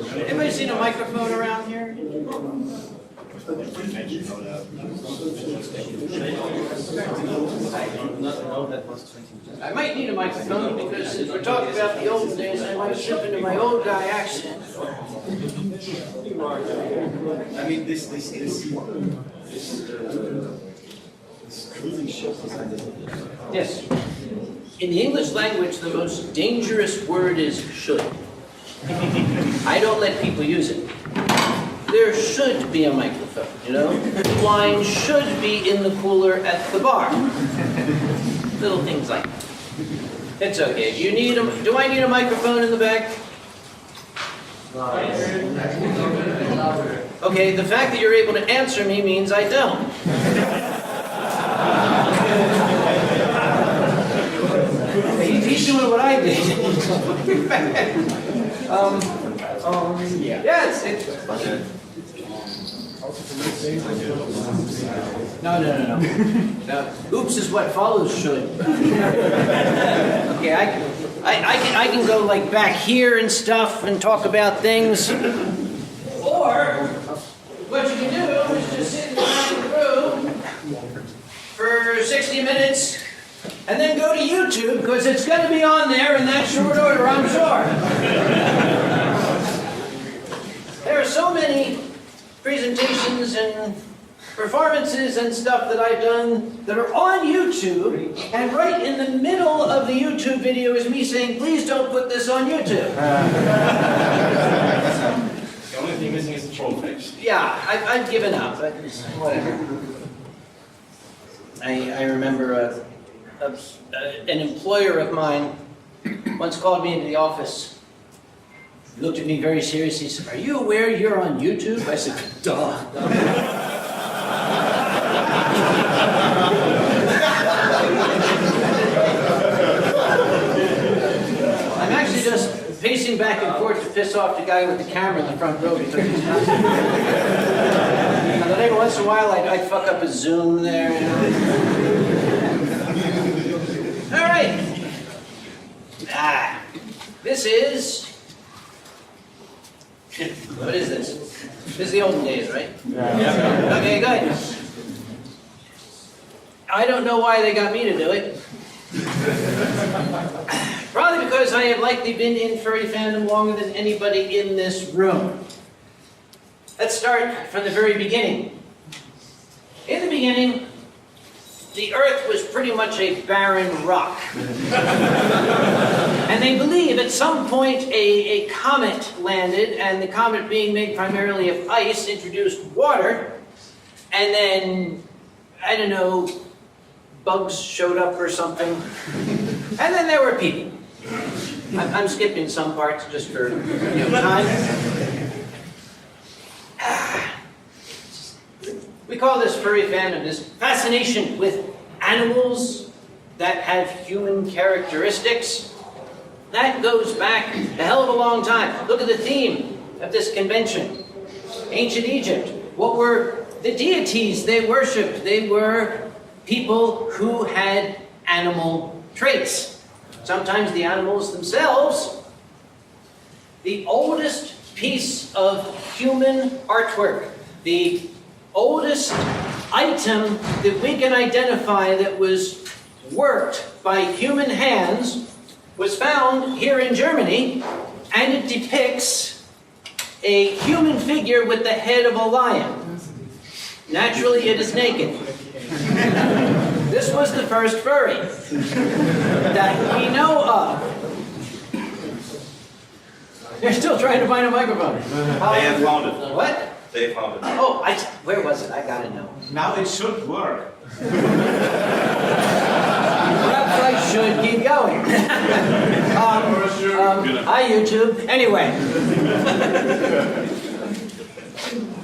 Anybody seen a microphone around here? I might need a microphone because if we're talking about the olden days, I might slip into my old guy accent. I mean, this cruising ship is Yes. In the English language, the most dangerous word is should. I don't let people use it. There should be a microphone, you know? The wine should be in the cooler at the bar. Little things like that. It's okay. Do I need a microphone in the back? Okay, the fact that you're able to answer me means I don't. He's doing what I did. Yeah, it's funny. No. Oops is what follows should. Okay, I can go like back here and stuff and talk about things. Or what you can do is just sit in the back of the room for 60 minutes and then go to YouTube because it's going to be on there in that short order, I'm sure. There are so many presentations and performances and stuff that I've done that are on YouTube, and right in the middle of the YouTube video is me saying, please don't put this on YouTube. the only thing missing is the troll face. Yeah, I've given up, but whatever. I remember an employer of mine once called me into the office. He looked at me very seriously. He said, are you aware you're on YouTube? I said, duh. I'm actually just pacing back and forth to piss off the guy with the camera in the front row because he's not. And then every once in a while I'd fuck up a zoom there. You know? All right. This is. What is this? This is the olden days, right? Yeah. Okay, good. I don't know why they got me to do it. Probably because I have likely been in furry fandom longer than anybody in this room. Let's start from the very beginning. In the beginning, the Earth was pretty much a barren rock. And they believe at some point a comet landed, and the comet being made primarily of ice introduced water, and then, I don't know, bugs showed up or something, and then there were people. I'm skipping some parts just for time. We call this furry fandom, this fascination with animals that have human characteristics. That goes back a hell of a long time. Look at the theme of this convention. Ancient Egypt. What were the deities they worshipped? They were people who had animal traits. Sometimes the animals themselves. The oldest piece of human artwork, the oldest item that we can identify that was worked by human hands was found here in Germany, and it depicts a human figure with the head of a lion. Naturally, it is naked. This was the first furry that we know of. They're still trying to find a microphone. They have found it. What? They found it. Oh, where was it? I gotta know. Now it should work. Perhaps I should keep going. Hi, YouTube. Anyway,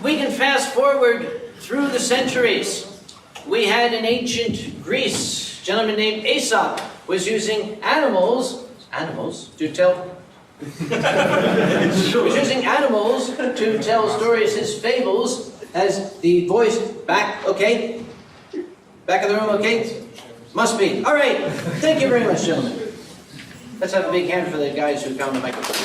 we can fast forward through the centuries. We had in ancient Greece, a gentleman named Aesop was using animals to tell. He was using animals to tell stories, his fables, as the voice back, okay? Back of the room, okay? Must be. All right. Thank you very much, gentlemen. Let's have a big hand for the guys who found the microphone.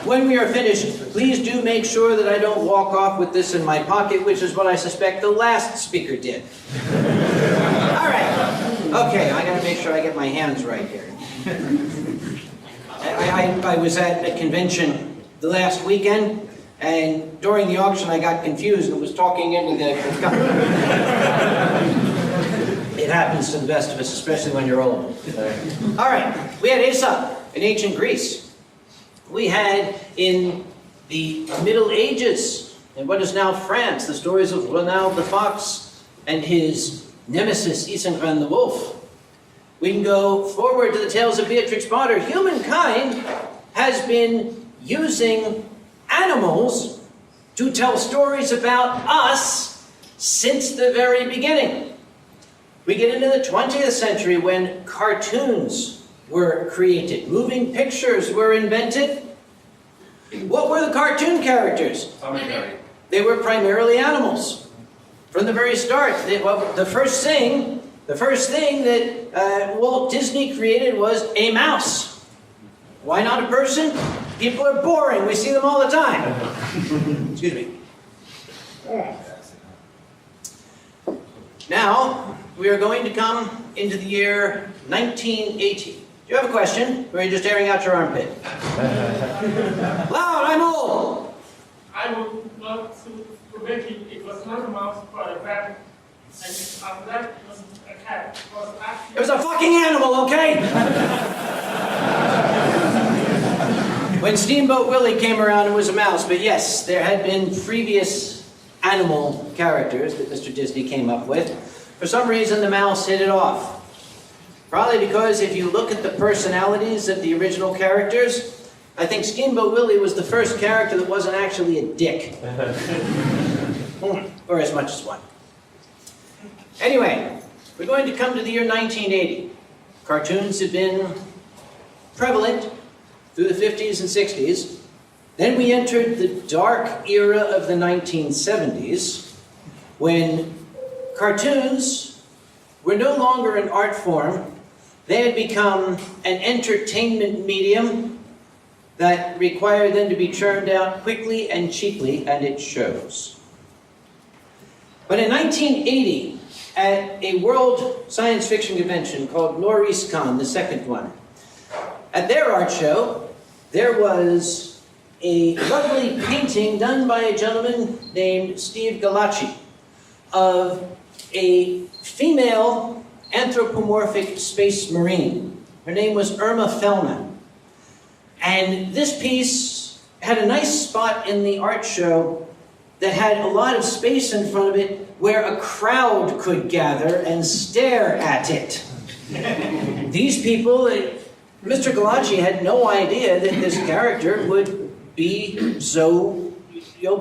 when we are finished, please do make sure that I don't walk off with this in my pocket, which is what I suspect the last speaker did. All right. Okay, I gotta make sure I get my hands right here. I was at a convention the last weekend, and during the auction I got confused and was talking into the... It happens to the best of us, especially when you're old. All right, we had Aesop in ancient Greece. We had in the Middle Ages, in what is now France, the stories of Ronald the Fox and his nemesis, Isengrin the Wolf. We can go forward to the tales of Beatrix Potter. Humankind has been using animals to tell stories about us since the very beginning. We get into the 20th century when cartoons were created. Moving pictures were invented. What were the cartoon characters? They were primarily animals. From the very start, the first thing that Walt Disney created was a mouse. Why not a person? People are boring. We see them all the time. Excuse me. Now, we are going to come into the year 1980. Do you have a question? Or are you just airing out your armpit? Loud, I'm old! I would love to make it was not a mouse, but a rabbit. And after that, it was a cat. It was a fucking animal, okay? When Steamboat Willie came around, it was a mouse. But yes, there had been previous animal characters that Mr. Disney came up with. For some reason, the mouse hit it off. Probably because if you look at the personalities of the original characters, I think Steamboat Willie was the first character that wasn't actually a dick. Or as much as one. Anyway, we're going to come to the year 1980. Cartoons have been prevalent through the 50s and 60s. Then we entered the dark era of the 1970s, when cartoons were no longer an art form. They had become an entertainment medium that required them to be churned out quickly and cheaply, and it shows. But in 1980, at a world science fiction convention called Eurofurence, the second one, at their art show, there was a lovely painting done by a gentleman named Steve Galacci of a female anthropomorphic space marine. Her name was Irma Fellman. And this piece had a nice spot in the art show that had a lot of space in front of it where a crowd could gather and stare at it. These people, Mr. Galacci had no idea that this character would be so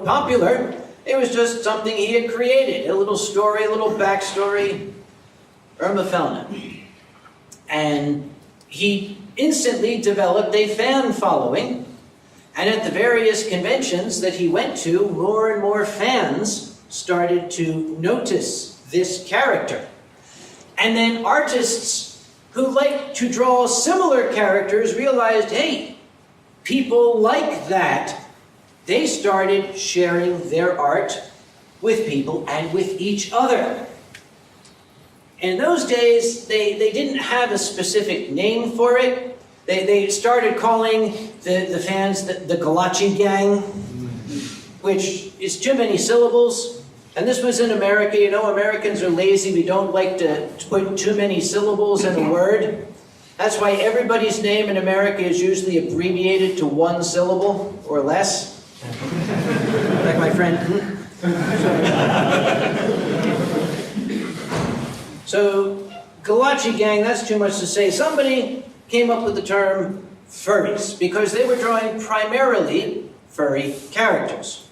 popular. It was just something he had created, a little story, a little backstory. Irma Fellman. And he instantly developed a fan following, and at the various conventions that he went to, more and more fans started to notice this character. And then artists who like to draw similar characters realized, hey, people like that. They started sharing their art with people and with each other. In those days, they didn't have a specific name for it. They started calling the fans the Galacci Gang, which is too many syllables. And this was in America. You know, Americans are lazy. We don't like to put too many syllables in a word. That's why everybody's name in America is usually abbreviated to one syllable or less. Like my friend. So, Galacci Gang, that's too much to say. Somebody came up with the term furries because they were drawing primarily furry characters.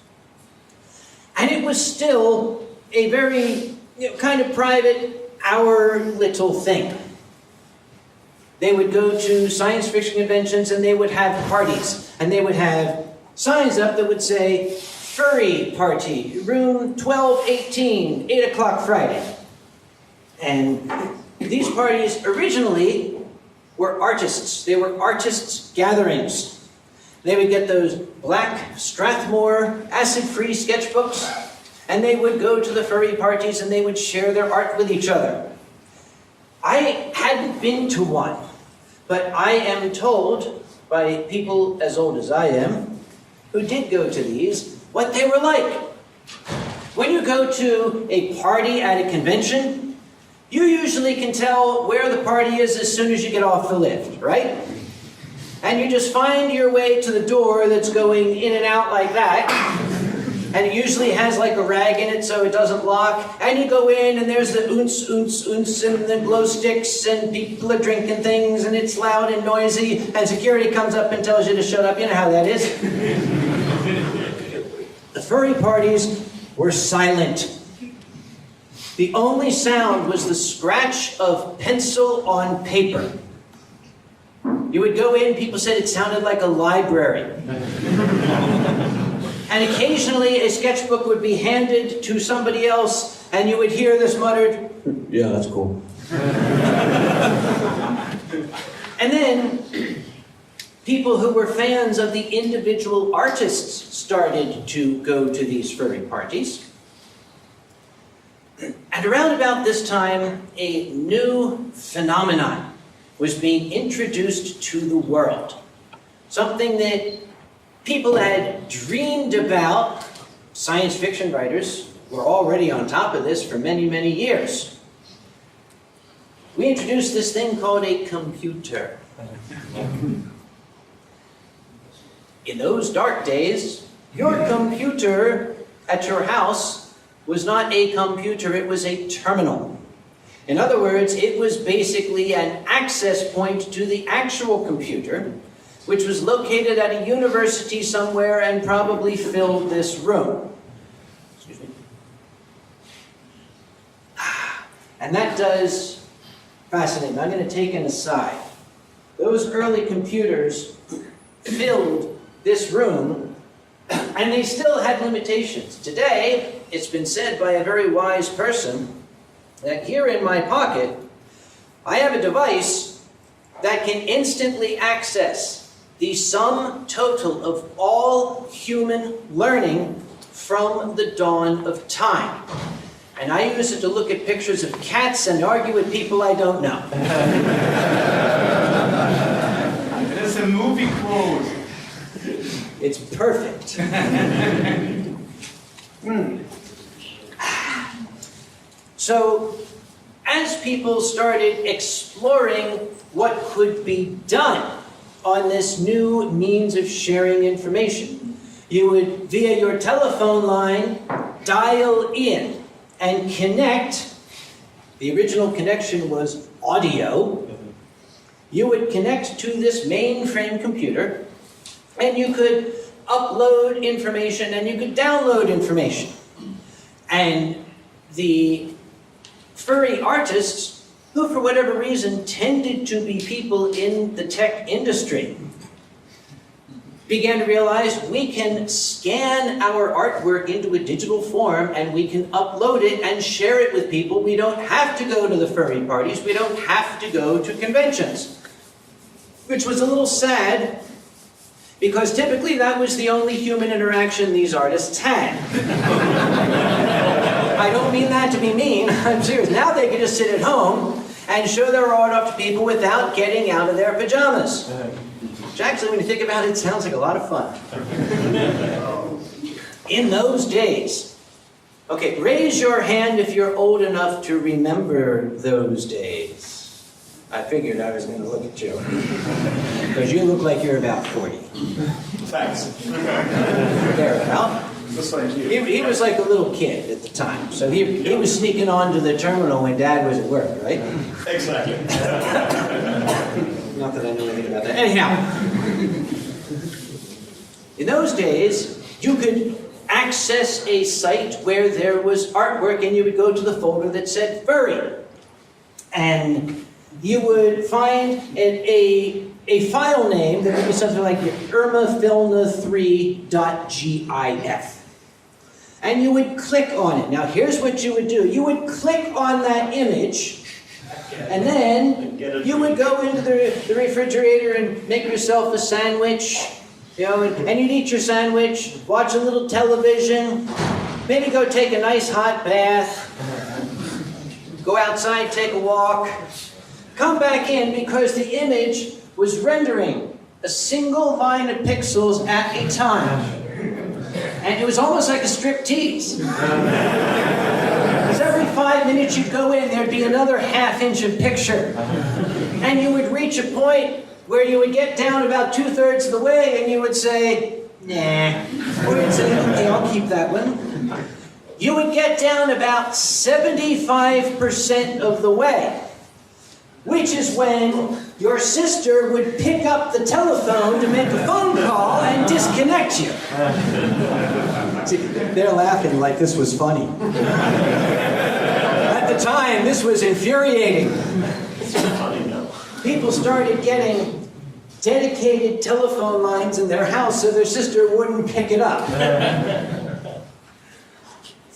And it was still a very kind of private, our little thing. They would go to science fiction conventions and they would have parties. And they would have signs up that would say, Furry Party, room 1218, 8 o'clock Friday. And these parties originally were artists. They were artists' gatherings. They would get those black Strathmore acid-free sketchbooks, and they would go to the furry parties and they would share their art with each other. I hadn't been to one, but I am told by people as old as I am, who did go to these, what they were like. When you go to a party at a convention, you usually can tell where the party is as soon as you get off the lift, right? And you just find your way to the door that's going in and out like that. And it usually has like a rag in it so it doesn't lock. And you go in and there's the oonce, oonce, oonce, and the glow sticks, and people are drinking things, and it's loud and noisy, and security comes up and tells you to shut up. You know how that is. The furry parties were silent. The only sound was the scratch of pencil on paper. You would go in, people said it sounded like a library. And occasionally a sketchbook would be handed to somebody else, and you would hear this muttered, "Yeah, that's cool." And then people who were fans of the individual artists started to go to these furry parties. And around about this time, a new phenomenon was being introduced to the world. Something that people had dreamed about. Science fiction writers were already on top of this for many, many years. We introduced this thing called a computer. In those dark days, your computer at your house was not a computer, it was a terminal. In other words, it was basically an access point to the actual computer, which was located at a university somewhere and probably filled this room. Excuse me. And that does fascinate me. I'm going to take an aside. Those early computers filled this room, and they still had limitations. Today, it's been said by a very wise person that here in my pocket, I have a device that can instantly access the sum total of all human learning from the dawn of time. And I use it to look at pictures of cats and argue with people I don't know. It's a movie quote. It's perfect. So, as people started exploring what could be done on this new means of sharing information, you would, via your telephone line, dial in and connect. The original connection was audio. You would connect to this mainframe computer, and you could upload information and you could download information. And the furry artists, who for whatever reason tended to be people in the tech industry, began to realize we can scan our artwork into a digital form and we can upload it and share it with people. We don't have to go to the furry parties. We don't have to go to conventions. Which was a little sad, because typically that was the only human interaction these artists had. I don't mean that to be mean, I'm serious. Now they can just sit at home and show their art off to people without getting out of their pajamas. Which actually, when you think about it, sounds like a lot of fun. In those days, okay, raise your hand if you're old enough to remember those days. I figured I was going to look at you, because you look like you're about 40. Thanks. Thereabout. Just like you. He was like a little kid at the time, so he was sneaking onto the terminal when Dad was at work, right? Exactly. Not that I know anything about that. Anyhow, in those days, you could access a site where there was artwork, and you would go to the folder that said furry. And you would find a file name that would be something like irmafilna3.gif. And you would click on it. Now here's what you would do. You would click on that image, and then you would go into the refrigerator and make yourself a sandwich, You know, and you'd eat your sandwich, watch a little television, maybe go take a nice hot bath, go outside, take a walk, come back in because the image was rendering a single line of pixels at a time. And it was almost like a striptease. Because every 5 minutes you'd go in, there'd be another half-inch of picture. And you would reach a point where you would get down about 2/3 of the way and you would say, nah. Or you'd say, okay, I'll keep that one. You would get down about 75% of the way, which is when your sister would pick up the telephone to make a phone call and disconnect you. See, they're laughing like this was funny. At the time, this was infuriating. People started getting dedicated telephone lines in their house so their sister wouldn't pick it up.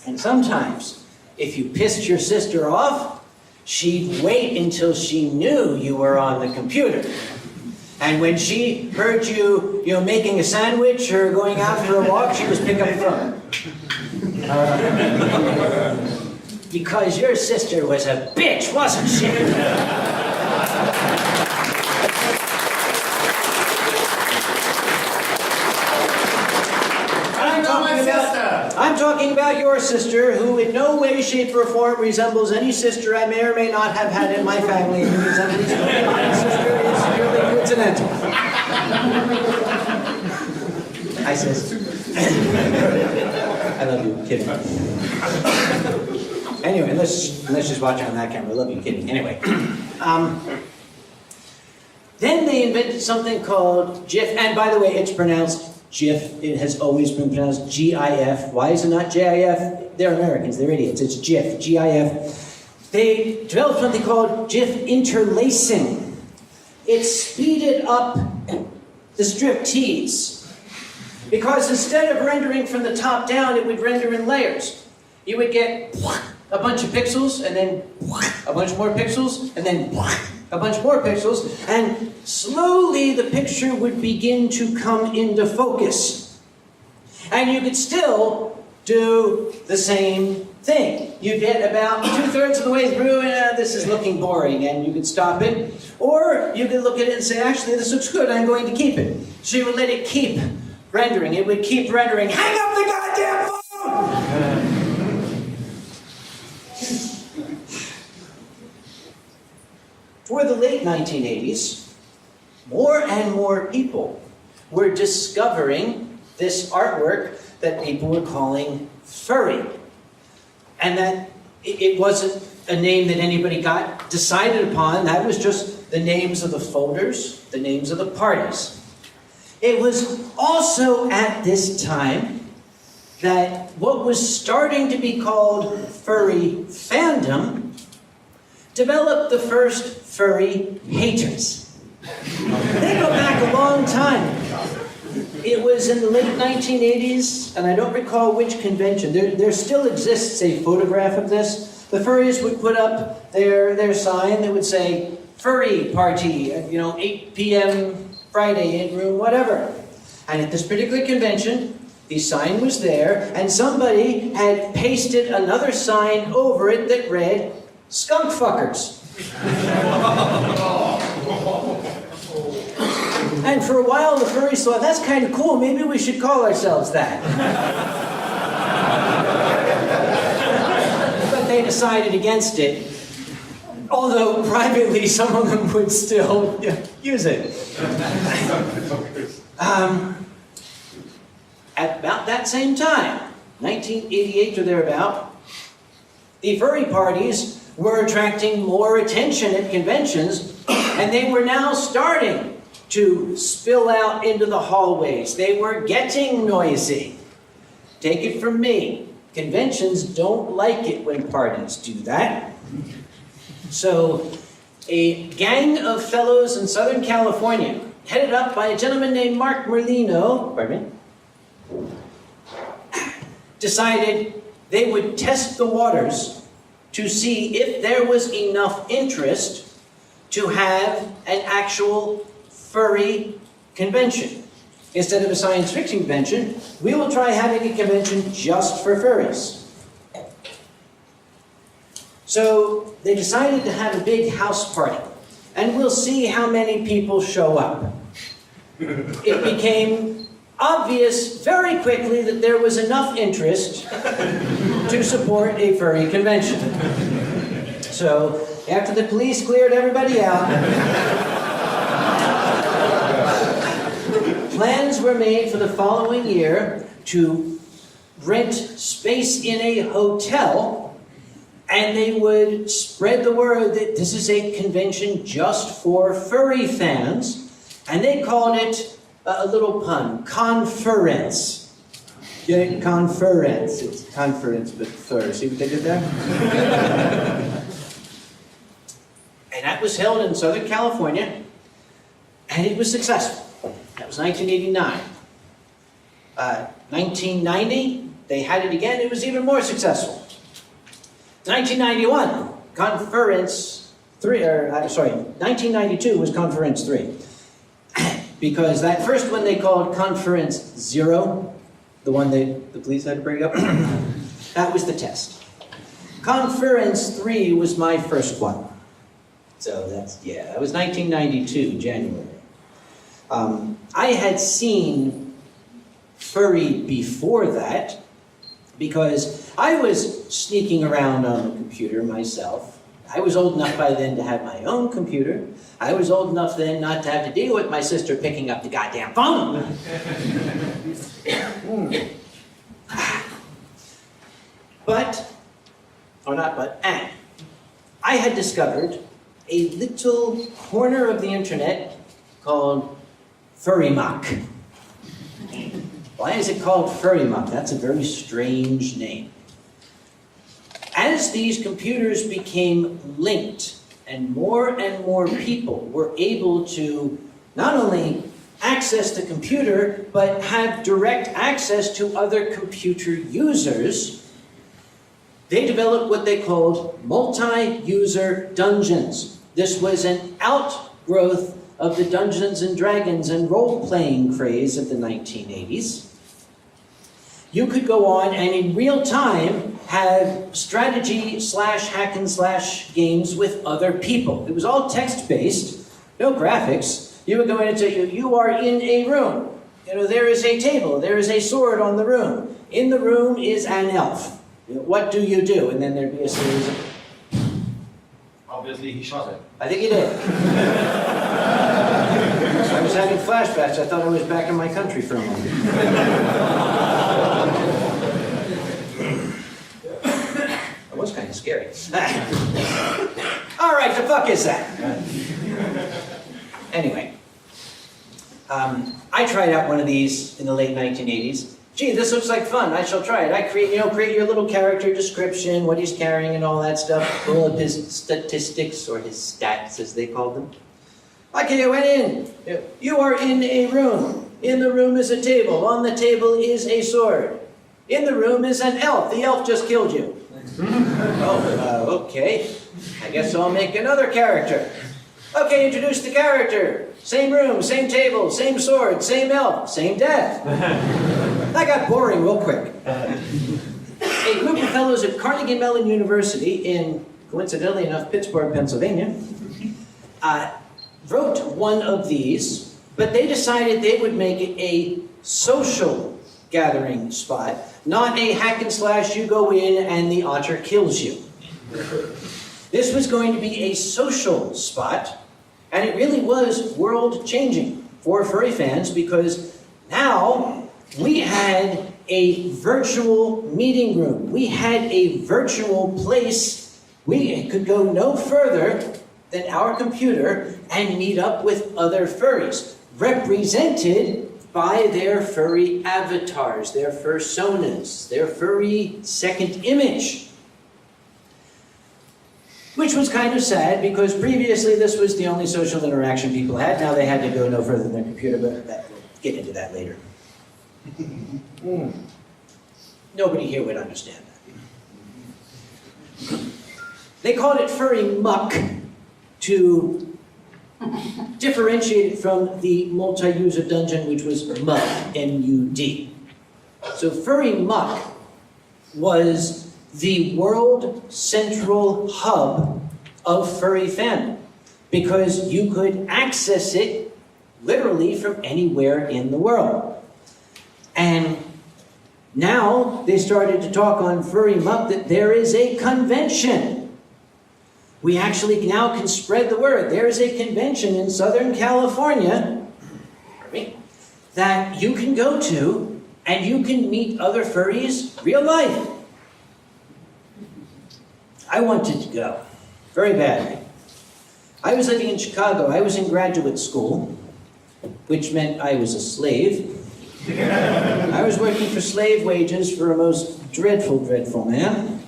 And sometimes, if you pissed your sister off, she'd wait until she knew you were on the computer. And when she heard you, making a sandwich or going out for a walk, she would pick up the phone. Because your sister was a bitch, wasn't she? I'm talking about your sister, who in no way, shape, or form resembles any sister I may or may not have had in my family. My sister is purely coincidental. Hi, sis. I love you, kidding. Anyway, let's just watch it on that camera. I love you, kidding. Anyway. Then they invented something called GIF, and by the way, it's pronounced GIF. It has always been pronounced GIF. Why is it not GIF? They're Americans, they're idiots. It's GIF, GIF. They developed something called GIF interlacing. It speeded up the striptease. Because instead of rendering from the top down, it would render in layers. You would get a bunch of pixels, and then a bunch more pixels, and then a bunch more pixels, and slowly the picture would begin to come into focus. And you could still do the same thing. You get about 2/3 of the way through, and this is looking boring, and you could stop it. Or you could look at it and say, actually, this looks good, I'm going to keep it. So you would let it keep rendering. It would keep rendering. Hang up the goddamn phone! For the late 1980s, more and more people were discovering this artwork that people were calling furry. And that it wasn't a name that anybody got decided upon. That was just the names of the folders, the names of the parties. It was also at this time that what was starting to be called Furry Fandom developed the first furry haters. They go back a long time. It was in the late 1980s, and I don't recall which convention. There still exists a photograph of this. The furries would put up their sign that would say, Furry Party, 8 p.m. Friday in room whatever. And at this particular convention, the sign was there, and somebody had pasted another sign over it that read, skunk fuckers. And for a while the furries thought, that's kind of cool, maybe we should call ourselves that. But they decided against it, although privately some of them would still use it. At about that same time, 1988 or thereabout, the furry parties were attracting more attention at conventions, and they were now starting to spill out into the hallways. They were getting noisy. Take it from me, conventions don't like it when parties do that. So a gang of fellows in Southern California, headed up by a gentleman named Mark Merlino, decided they would test the waters to see if there was enough interest to have an actual furry convention. Instead of a science fiction convention, we will try having a convention just for furries. So they decided to have a big house party, and we'll see how many people show up. It became obvious very quickly that there was enough interest to support a furry convention. So after the police cleared everybody out, plans were made for the following year to rent space in a hotel, and they would spread the word that this is a convention just for furry fans, and they called it, a little pun, Conference. Get it? Conference. It's conference, but fur. See what they did there? And that was held in Southern California, and it was successful. That was 1989. 1990, they had it again. It was even more successful. 1991, Conference 3, 1992 was Conference 3. Because that first one they called Conference 0, the one that the police had to bring up, that was the test. Conference 3 was my first one. So that was 1992, January. I had seen furry before that, because I was sneaking around on the computer myself. I was old enough by then to have my own computer. I was old enough then not to have to deal with my sister picking up the goddamn phone. I had discovered a little corner of the internet called Furry Muck. Why is it called Furry Muck? That's a very strange name. As these computers became linked and more people were able to not only access the computer, but have direct access to other computer users, they developed what they called multi-user dungeons. This was an outgrowth of the Dungeons and Dragons and role-playing craze of the 1980s. You could go on and in real time have strategy / hack and slash games with other people. It was all text-based, no graphics. You would go in and say, you are in a room. There is a table, there is a sword on the room. In the room is an elf. What do you do? And then there'd be a series of... Obviously, he shot it. I think he did. I was having flashbacks. I thought I was back in my country for a moment. It was kind of scary. All right, the fuck is that? Anyway, I tried out one of these in the late 1980s. Gee, this looks like fun. I shall try it. I create your little character description, what he's carrying and all that stuff, all of his statistics, or his stats as they called them. Okay, I went in. You are in a room. In the room is a table. On the table is a sword. In the room is an elf. The elf just killed you. Okay. I guess I'll make another character. Okay, introduce the character. Same room, same table, same sword, same elf, same death. That got boring real quick. A group of fellows at Carnegie Mellon University in, coincidentally enough, Pittsburth, Pennsylvania, wrote one of these, but they decided they would make it a social gathering spot, not a hack and slash, you go in and the otter kills you. This was going to be a social spot, and it really was world-changing for furry fans, because now we had a virtual meeting room. We had a virtual place. We could go no further than our computer and meet up with other furries, represented by their furry avatars, their fursonas, their furry second image. Which was kind of sad, because previously this was the only social interaction people had. Now they had to go no further than their computer, but we'll get into that later. Nobody here would understand that. They called it Furry Muck to differentiated from the multi-user dungeon, which was MUD, M-U-D. So Furry Muck was the world central hub of Furry Fandom, because you could access it literally from anywhere in the world. And now they started to talk on Furry Muck that there is a convention. We actually now can spread the word. There is a convention in Southern California that you can go to, and you can meet other furries real life. I wanted to go very badly. I was living in Chicago. I was in graduate school, which meant I was a slave. I was working for slave wages for a most dreadful, dreadful man.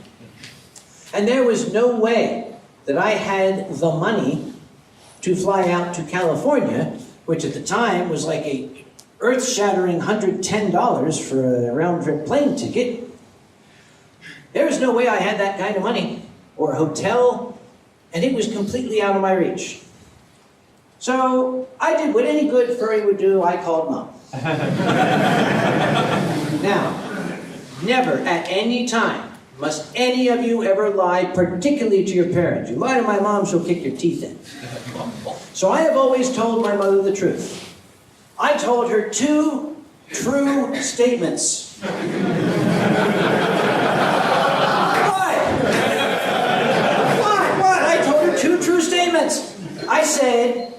And there was no way that I had the money to fly out to California, which at the time was like a earth-shattering $110 for a round-trip plane ticket. There was no way I had that kind of money, or a hotel, and it was completely out of my reach. So I did what any good furry would do. I called Mom. Now, never at any time must any of you ever lie, particularly to your parents. You lie to my mom, she'll kick your teeth in. So I have always told my mother the truth. I told her 2 true statements. What? I told her 2 true statements. I said,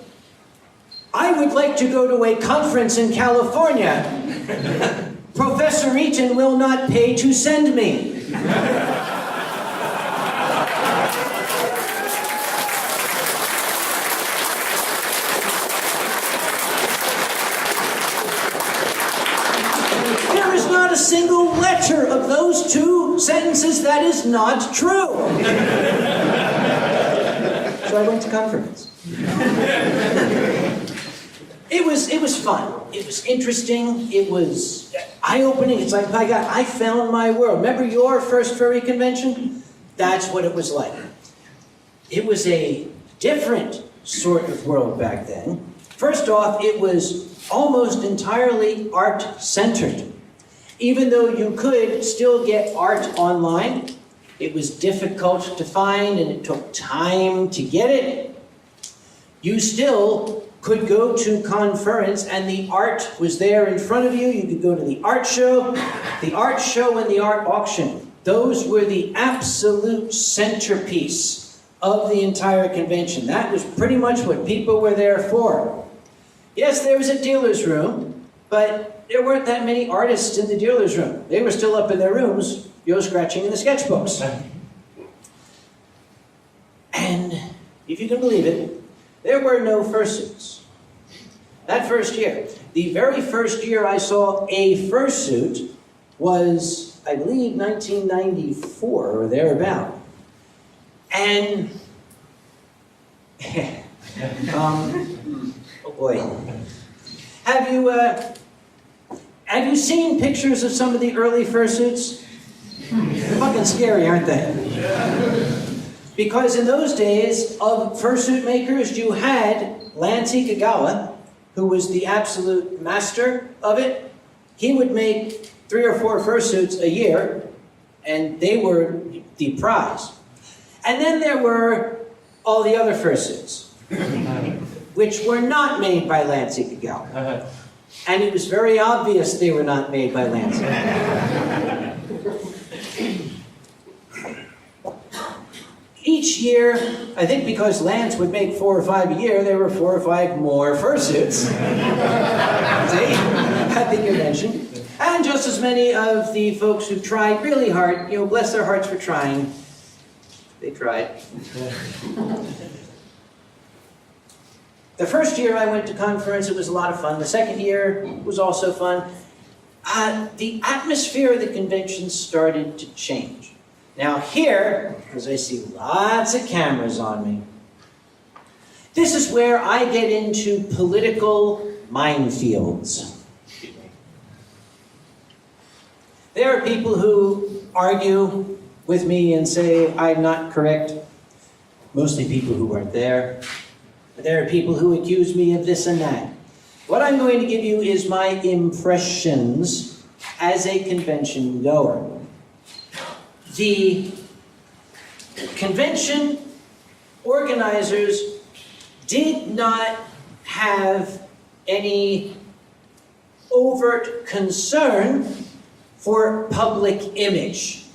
I would like to go to a conference in California. Professor Eaton will not pay to send me. There is not a single letter of those 2 sentences that is not true. So I went to conference. It was fun. It was interesting. It was eye-opening. It's like, my God, I found my world. Remember your first furry convention? That's what it was like. It was a different sort of world back then. First off, it was almost entirely art-centered. Even though you could still get art online, it was difficult to find and it took time to get it. You still could go to Conference and the art was there in front of you. You could go to the art show and the art auction. Those were the absolute centerpiece of the entire convention. That was pretty much what people were there for. Yes, there was a dealer's room, but there weren't that many artists in the dealer's room. They were still up in their rooms, scratching in the sketchbooks. And if you can believe it, there were no fursuits. That first year. The very first year I saw a fursuit was, I believe, 1994 or thereabout. And, oh boy. Have you seen pictures of some of the early fursuits? They're fucking scary, aren't they? Because in those days of fursuit makers, you had Lance Ikagawa, who was the absolute master of it. He would make 3 or 4 fursuits a year, and they were the prize. And then there were all the other fursuits, which were not made by Lance Ikagawa. And it was very obvious they were not made by Lance Ikagawa. Each year, I think because Lance would make 4 or 5 a year, there were 4 or 5 more fursuits at the convention. And just as many of the folks who tried really hard, bless their hearts for trying, they tried. The first year I went to Conference, it was a lot of fun. The second year was also fun. The atmosphere of the convention started to change. Now here, because I see lots of cameras on me, this is where I get into political minefields. There are people who argue with me and say I'm not correct. Mostly people who weren't there. There are people who accuse me of this and that. What I'm going to give you is my impressions as a convention goer. The convention organizers did not have any overt concern for public image,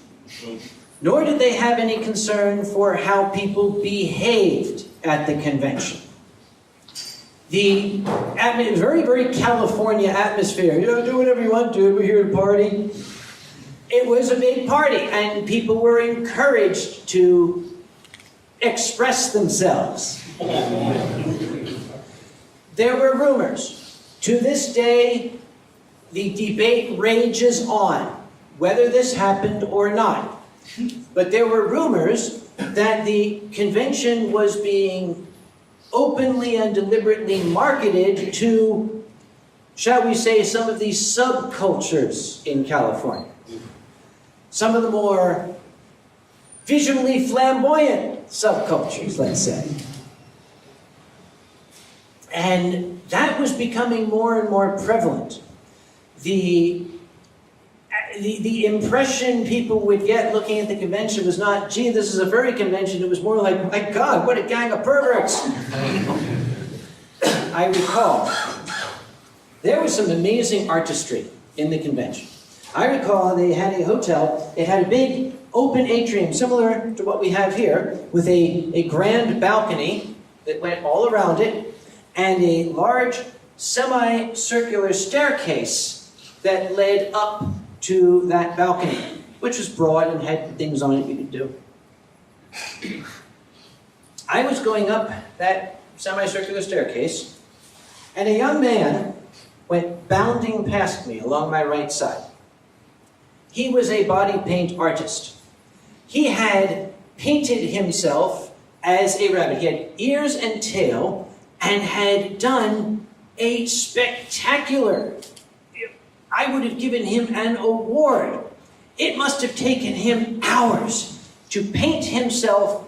nor did they have any concern for how people behaved at the convention. The very, very California atmosphere, do whatever you want to, we're here to party. It was a big party, and people were encouraged to express themselves. There were rumors. To this day, the debate rages on whether this happened or not. But there were rumors that the convention was being openly and deliberately marketed to, shall we say, some of these subcultures in California. Some of the more visually flamboyant subcultures, let's say. And that was becoming more and more prevalent. The impression people would get looking at the convention was not, gee, this is a furry convention. It was more like, my God, what a gang of perverts. I recall there was some amazing artistry in the convention. I recall they had a hotel. It had a big open atrium, similar to what we have here, with a grand balcony that went all around it, and a large semicircular staircase that led up to that balcony, which was broad and had things on it you could do. I was going up that semicircular staircase, and a young man went bounding past me along my right side. He was a body paint artist. He had painted himself as a rabbit. He had ears and tail and had done a spectacular, I would have given him an award. It must have taken him hours to paint himself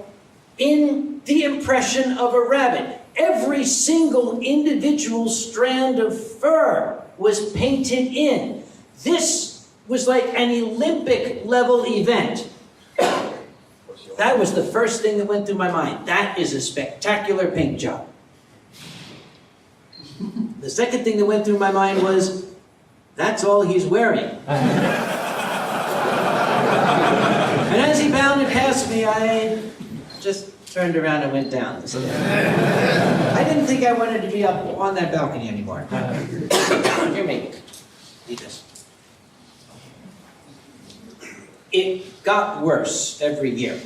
in the impression of a rabbit. Every single individual strand of fur was painted in. This was like an Olympic level event. That was the first thing that went through my mind. That is a spectacular paint job. The second thing that went through my mind was, that's all he's wearing. And as he bounded past me, I just turned around and went down. So I didn't think I wanted to be up on that balcony anymore. Here, mate. Eat this. It got worse every year.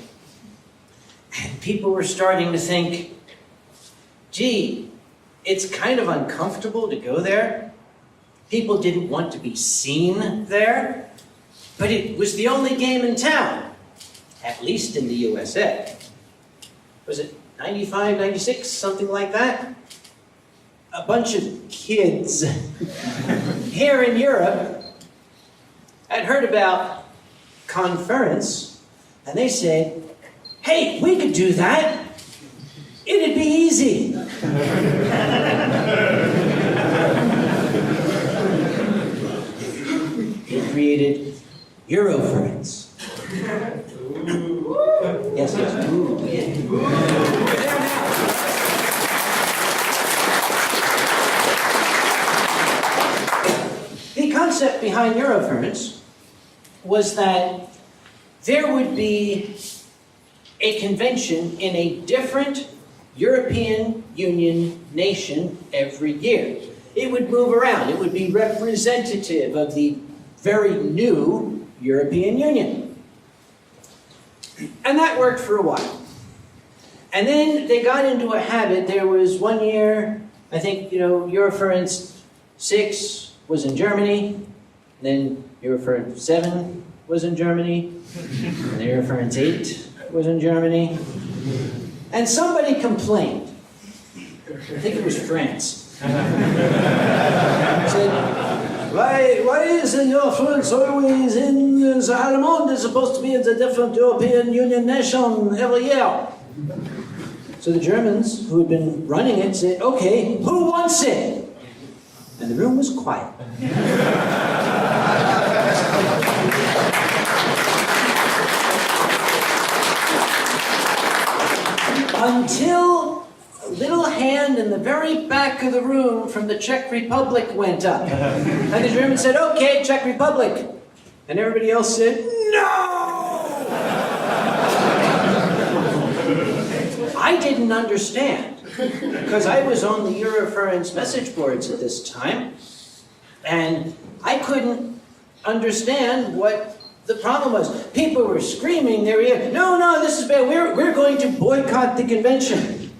And people were starting to think, gee, it's kind of uncomfortable to go there. People didn't want to be seen there, but it was the only game in town, at least in the USA. Was it 95, 96, something like that? A bunch of kids here in Europe had heard about Conference, and they said, hey, we could do that. It'd be easy. They created Eurofurence. Yes, yes. Ooh, yeah. The concept behind Eurofurence was that there would be a convention in a different European Union nation every year. It would move around. It would be representative of the very new European Union. And that worked for a while. And then they got into a habit. There was one year, I think, Eurofurence 6 was in Germany, then Eurofurence 7 was in Germany, and Eurofurence 8 was in Germany. And somebody complained. I think it was France. Said, why is Eurofurence always in the Allemande is supposed to be in the different European Union nation every year? So the Germans who had been running it said, okay, who wants it? And the room was quiet. Until a little hand in the very back of the room from the Czech Republic went up. And the German said, okay, Czech Republic. And everybody else said, no! I didn't understand, because I was on the Eurofurence message boards at this time, and I couldn't understand what the problem was. People were screaming their ear, no, this is bad, we're going to boycott the convention.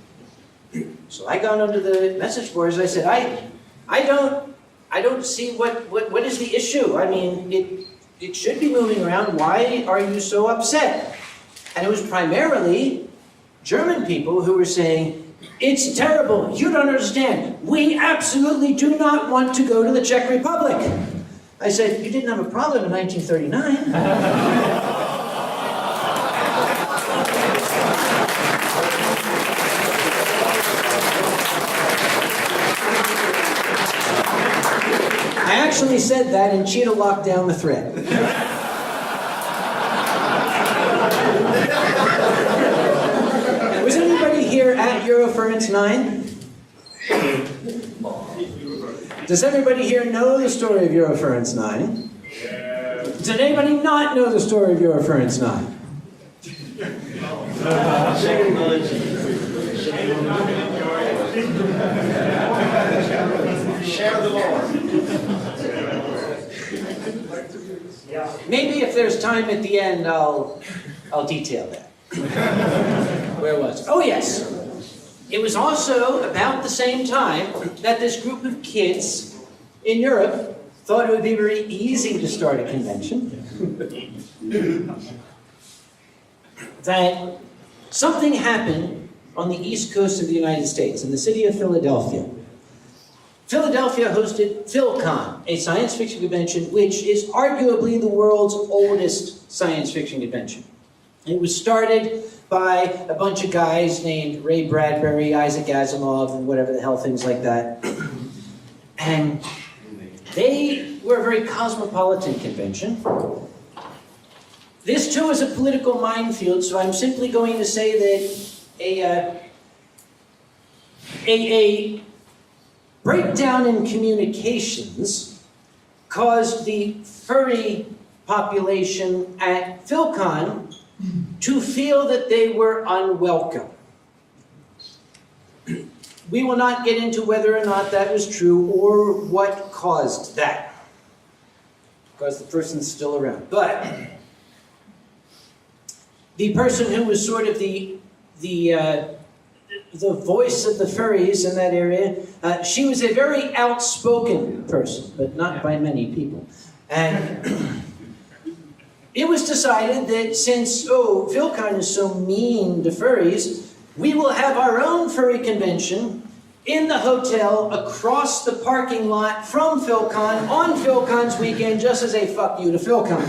So I got onto the message boards, I said, I don't see what is the issue. I mean, it should be moving around. Why are you so upset? And it was primarily German people who were saying, it's terrible, you don't understand. We absolutely do not want to go to the Czech Republic. I said, you didn't have a problem in 1939. I actually said that, and Cheetah locked down the thread. Was anybody here at Eurofurence 9? Does everybody here know the story of Eurofurence 9? Does anybody not know the story of Eurofurence 9? Share the Lord. Maybe if there's time at the end, I'll detail that. Where was it? Oh, yes. It was also about the same time that this group of kids in Europe thought it would be very easy to start a convention. That something happened on the east coast of the United States, in the city of Philadelphia. Philadelphia hosted PhilCon, a science fiction convention which is arguably the world's oldest science fiction convention. It was started by a bunch of guys named Ray Bradbury, Isaac Asimov, and whatever the hell, things like that. And they were a very cosmopolitan convention. This too is a political minefield, so I'm simply going to say that a breakdown in communications caused the furry population at PhilCon to feel that they were unwelcome. We will not get into whether or not that was true or what caused that, because the person's still around. But the person who was sort of the voice of the furries in that area, she was a very outspoken person, but not by many people. And it was decided that since, PhilCon is so mean to furries, we will have our own furry convention in the hotel across the parking lot from PhilCon on PhilCon's weekend, just as a fuck you to PhilCon.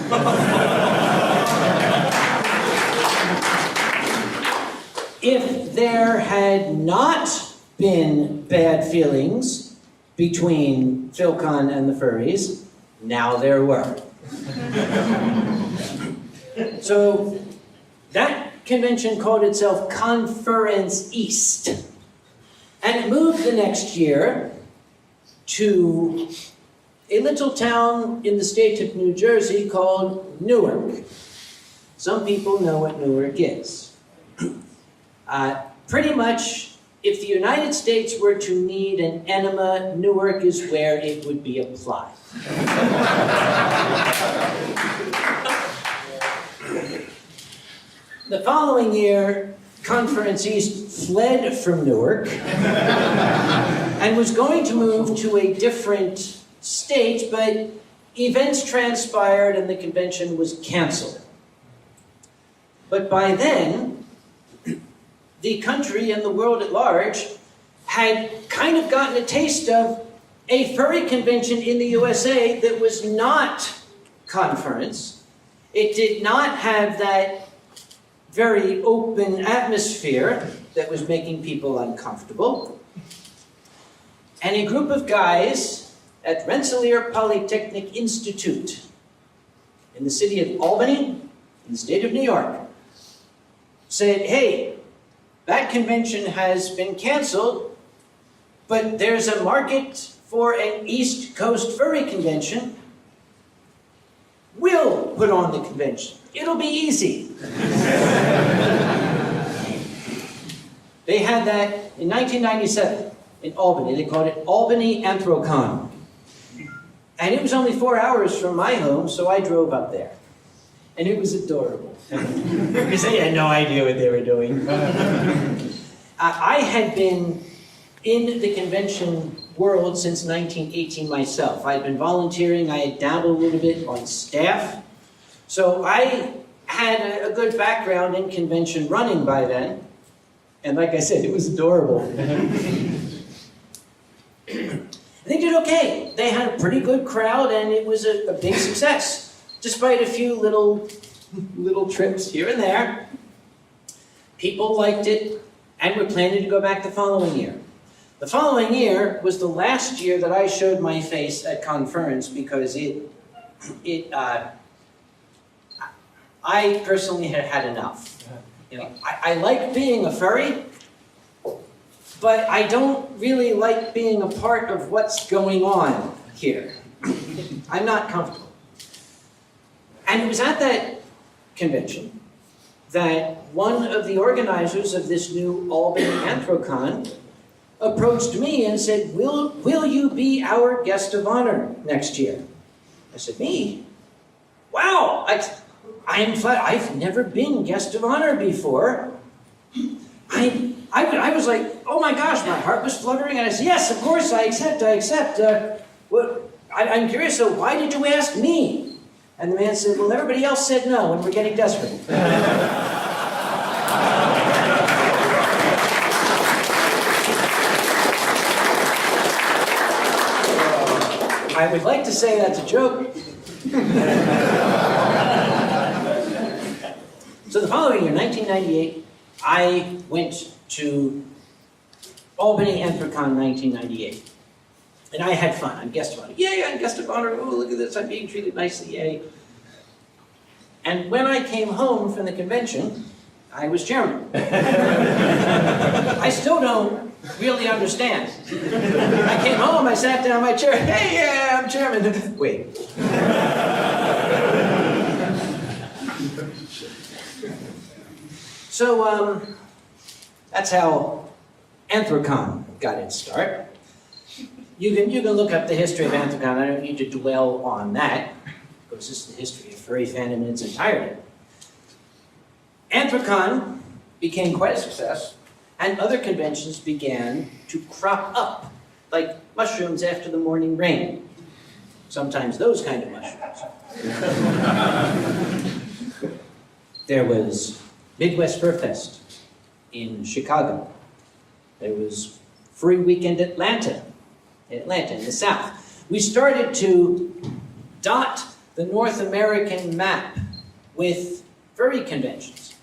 If there had not been bad feelings between PhilCon and the furries, now there were. So that convention called itself Conference East. And it moved the next year to a little town in the state of New Jersey called Newark. Some people know what Newark is. Pretty much, if the United States were to need an enema, Newark is where it would be applied. The following year, Conference East fled from Newark and was going to move to a different state, but events transpired and the convention was canceled. But by then, the country and the world at large had kind of gotten a taste of a furry convention in the USA that was not conference. It did not have that very open atmosphere. that was making people uncomfortable. And a group of guys at Rensselaer Polytechnic Institute in the city of Albany, in the state of New York, said, hey, that convention has been canceled, but there's a market for an East Coast furry convention. We'll put on the convention. It'll be easy. They had that in 1997 in Albany. They called it Albany Anthrocon. And it was only 4 hours from my home, so I drove up there. And it was adorable. Because they had no idea what they were doing. I had been in the convention world since 1918 myself. I'd been volunteering, I had dabbled a little bit on staff. So I had a good background in convention running by then. And like I said, it was adorable. They did okay. They had a pretty good crowd and it was a big success. Despite a few little trips here and there. People liked it and were planning to go back the following year. The following year was the last year that I showed my face at Conference because I personally had had enough. You know, I like being a furry, but I don't really like being a part of what's going on here. I'm not comfortable. And it was at that convention that one of the organizers of this new Albany Anthrocon approached me and said, will you be our guest of honor next year? I said, me? Wow, I've never been guest of honor before. I was like, oh my gosh, my heart was fluttering, and I said, yes, of course, I accept. I'm curious, so why did you ask me? And the man said, well, everybody else said no, and we're getting desperate. I would like to say that's a joke. So the following year, 1998, I went to Albany Anthrocon 1998. And I had fun. I'm guest of honor. Yay, I'm guest of honor. Oh, look at this. I'm being treated nicely. Yay. And when I came home from the convention, I was chairman. I still don't really understand. I came home, I sat down in my chair. Hey, yeah, I'm chairman. Wait. So, that's how Anthrocon got its start. You can look up the history of Anthrocon. I don't need to dwell on that, because this is the history of Furry Fandom in its entirety. Anthrocon became quite a success, and other conventions began to crop up, like mushrooms after the morning rain. Sometimes those kind of mushrooms. There was Midwest Fur Fest in Chicago. There was Furry Weekend Atlanta in the South. We started to dot the North American map with furry conventions.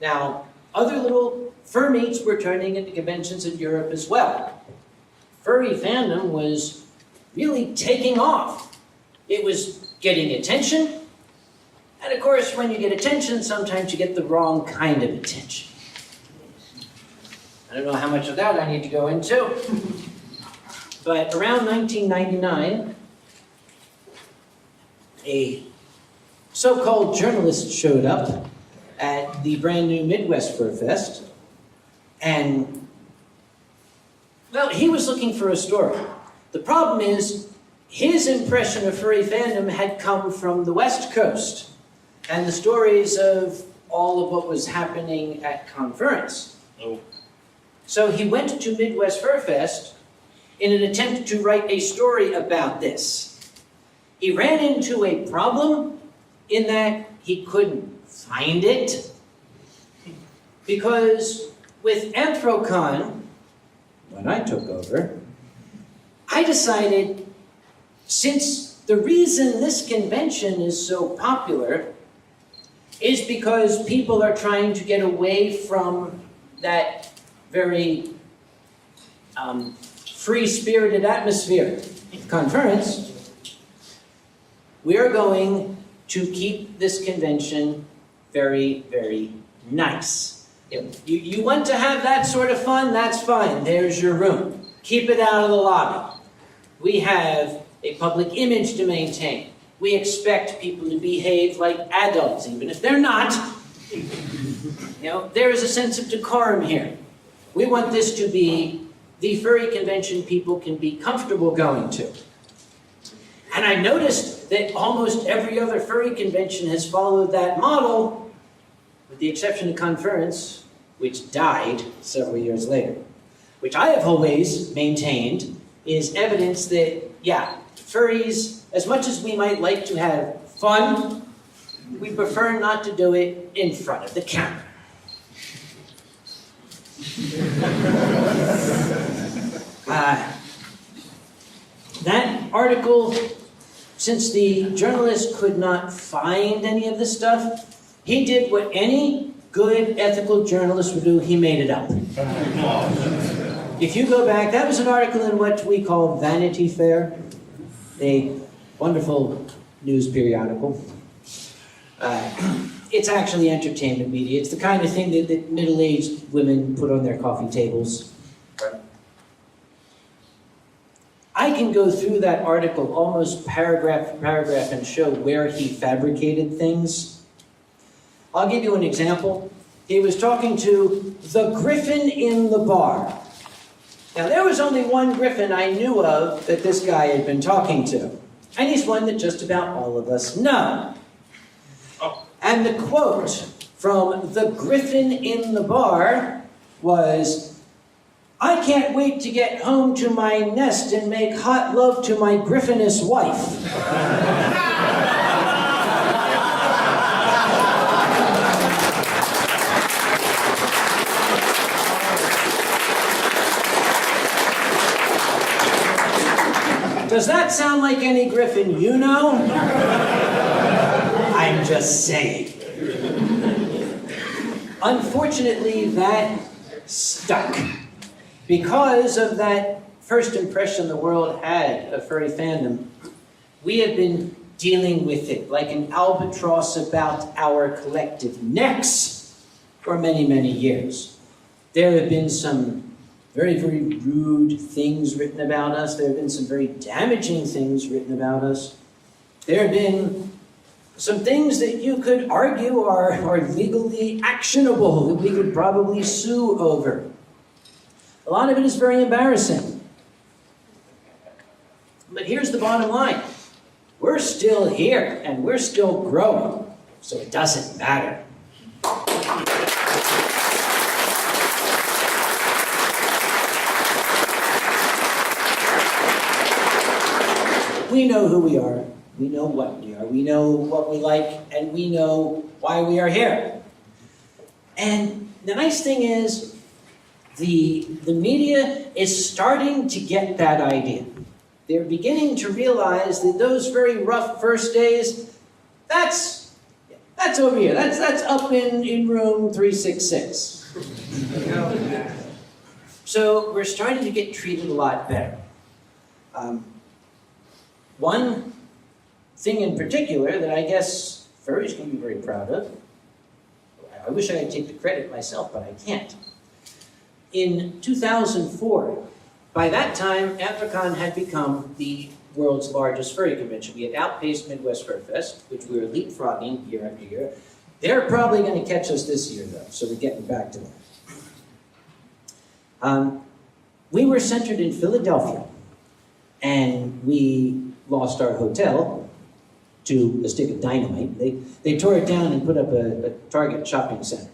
Now, other little fur meets were turning into conventions in Europe as well. Furry fandom was really taking off. It was getting attention, and of course, when you get attention, sometimes you get the wrong kind of attention. I don't know how much of that I need to go into, but around 1999, a so-called journalist showed up at the brand new Midwest Fur Fest, and, well, he was looking for a story. The problem is, his impression of furry fandom had come from the West Coast, and the stories of all of what was happening at Conference. Oh. So he went to Midwest Fur Fest in an attempt to write a story about this. He ran into a problem in that he couldn't find it, because with Anthrocon, when I took over, I decided, since the reason this convention is so popular is because people are trying to get away from that very free-spirited atmosphere conference, we are going to keep this convention very, very nice. You want to have that sort of fun, that's fine. There's your room. Keep it out of the lobby. We have a public image to maintain. We expect people to behave like adults, even if they're not. There is a sense of decorum here. We want this to be the furry convention people can be comfortable going to. And I noticed that almost every other furry convention has followed that model, with the exception of Conference, which died several years later, which I have always maintained is evidence that, yeah, furries, as much as we might like to have fun, we prefer not to do it in front of the camera. That article, since the journalist could not find any of this stuff, he did what any good ethical journalist would do, he made it up. If you go back, that was an article in what we call Vanity Fair, a wonderful news periodical. It's actually entertainment media. It's the kind of thing that middle-aged women put on their coffee tables. I can go through that article almost paragraph for paragraph and show where he fabricated things. I'll give you an example. He was talking to the griffin in the bar. Now, there was only one griffin I knew of that this guy had been talking to. And he's one that just about all of us know. And the quote from the griffin in the bar was, "I can't wait to get home to my nest and make hot love to my griffinous wife." Does that sound like any griffin you know? I'm just saying. Unfortunately, that stuck. Because of that first impression the world had of furry fandom, we have been dealing with it like an albatross about our collective necks for many, many years. There have been some very, very rude things written about us. There have been some very damaging things written about us. There have been some things that you could argue are legally actionable, that we could probably sue over. A lot of it is very embarrassing. But here's the bottom line. We're still here, and we're still growing, so it doesn't matter. We know who we are. We know what we are. We know what we like, and we know why we are here. And the nice thing is, the media is starting to get that idea. They're beginning to realize that those very rough first days, that's over here. That's up in room 366. So we're starting to get treated a lot better. One thing in particular that I guess furries can be very proud of, I wish I could take the credit myself, but I can't. In 2004, by that time, Anthrocon had become the world's largest furry convention. We had outpaced Midwest Fur Fest, which we were leapfrogging year after year. They're probably going to catch us this year, though, so we're getting back to that. We were centered in Philadelphia, and we lost our hotel to a stick of dynamite. They tore it down and put up a Target shopping center.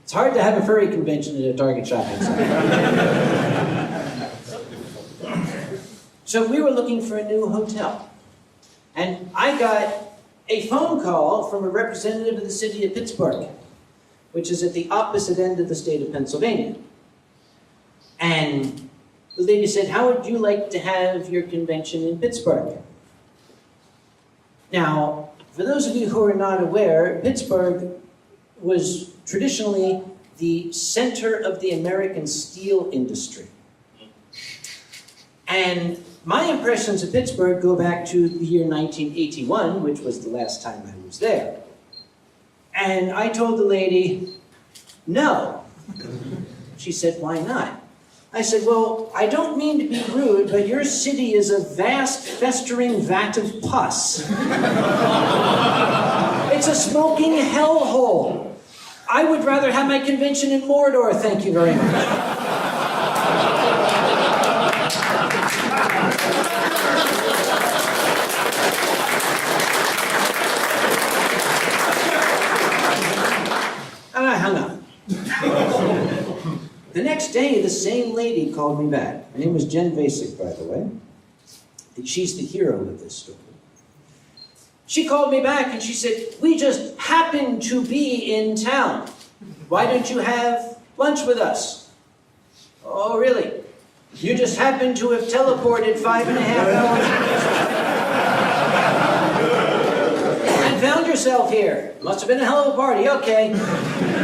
It's hard to have a furry convention at a Target shopping center. So we were looking for a new hotel. And I got a phone call from a representative of the city of Pittsburth, which is at the opposite end of the state of Pennsylvania. And the lady said, "How would you like to have your convention in Pittsburgh?" Now, for those of you who are not aware, Pittsburgh was traditionally the center of the American steel industry. And my impressions of Pittsburgh go back to the year 1981, which was the last time I was there. And I told the lady, no. She said, why not? I said, well, I don't mean to be rude, but your city is a vast, festering vat of pus. It's a smoking hellhole. I would rather have my convention in Mordor, thank you very much. And I hung up. The next day, the same lady called me back. Her name was Jen Vasek, by the way. She's the hero of this story. She called me back and she said, we just happened to be in town. Why don't you have lunch with us? Oh, really? You just happened to have teleported 5.5 hours and found yourself here. Must have been a hell of a party. Okay.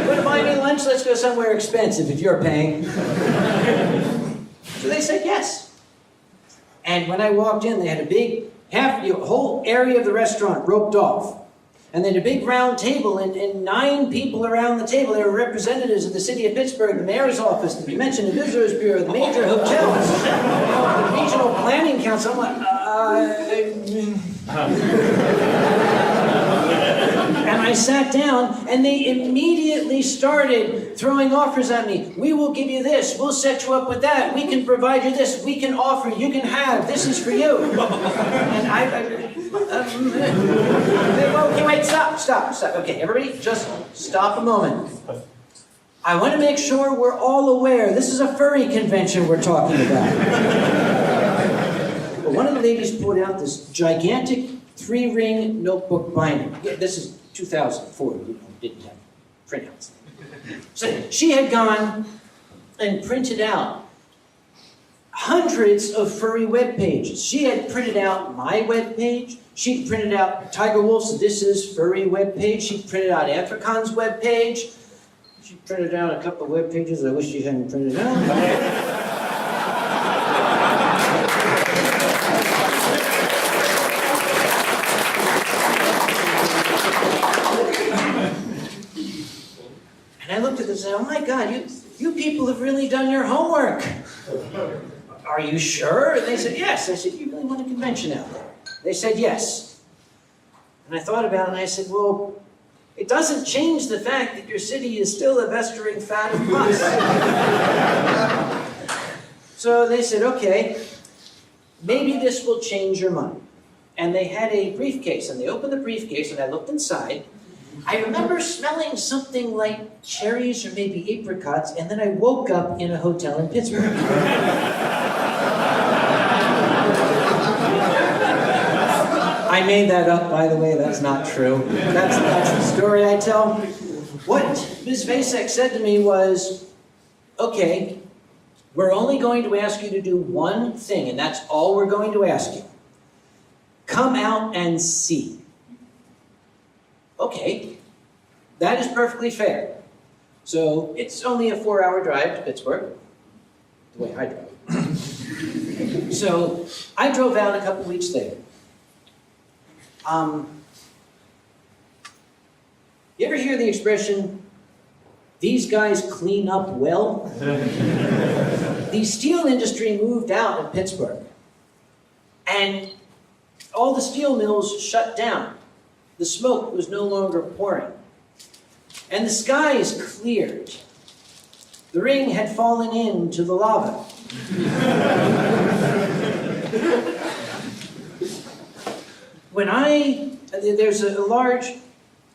Wouldn't buy me lunch? Let's go somewhere expensive if you're paying. So they said yes. And when I walked in, they had a big, whole area of the restaurant roped off. And they had a big round table and 9 people around the table. They were representatives of the city of Pittsburgh, the mayor's office, the Convention and Visitors Bureau, the major hotels, the regional planning council. I'm like, And I sat down, and they immediately started throwing offers at me. We will give you this. We'll set you up with that. We can provide you this. We can offer. You can have. This is for you. And okay, wait, stop. Okay, everybody, just stop a moment. I want to make sure we're all aware. This is a furry convention we're talking about. Well, one of the ladies pulled out this gigantic 3-ring notebook binder. Yeah, this is 2004, we didn't have printouts. So she had gone and printed out hundreds of furry web pages. She had printed out my web page. She printed out Tiger Wolf's This Is Furry web page. She printed out Anthrocon's web page. She printed out a couple of web pages I wish she hadn't printed out. And I looked at this and said, oh my God, you people have really done your homework. Are you sure? And they said, yes. I said, you really want a convention out there? They said, yes. And I thought about it and I said, well, it doesn't change the fact that your city is still a festering vat of pus. So they said, okay, maybe this will change your mind. And they had a briefcase, and they opened the briefcase, and I looked inside. I remember smelling something like cherries or maybe apricots, and then I woke up in a hotel in Pittsburgh. I made that up, by the way, that's not true. That's the story I tell. What Ms. Vasek said to me was, okay, we're only going to ask you to do one thing, and that's all we're going to ask you. Come out and see. Okay, that is perfectly fair. So it's only a 4-hour drive to Pittsburgh, the way I drive. So I drove out a couple weeks later. You ever hear the expression, these guys clean up well? The steel industry moved out of Pittsburgh, and all the steel mills shut down. The smoke was no longer pouring. And the skies cleared. The ring had fallen into the lava. There's a large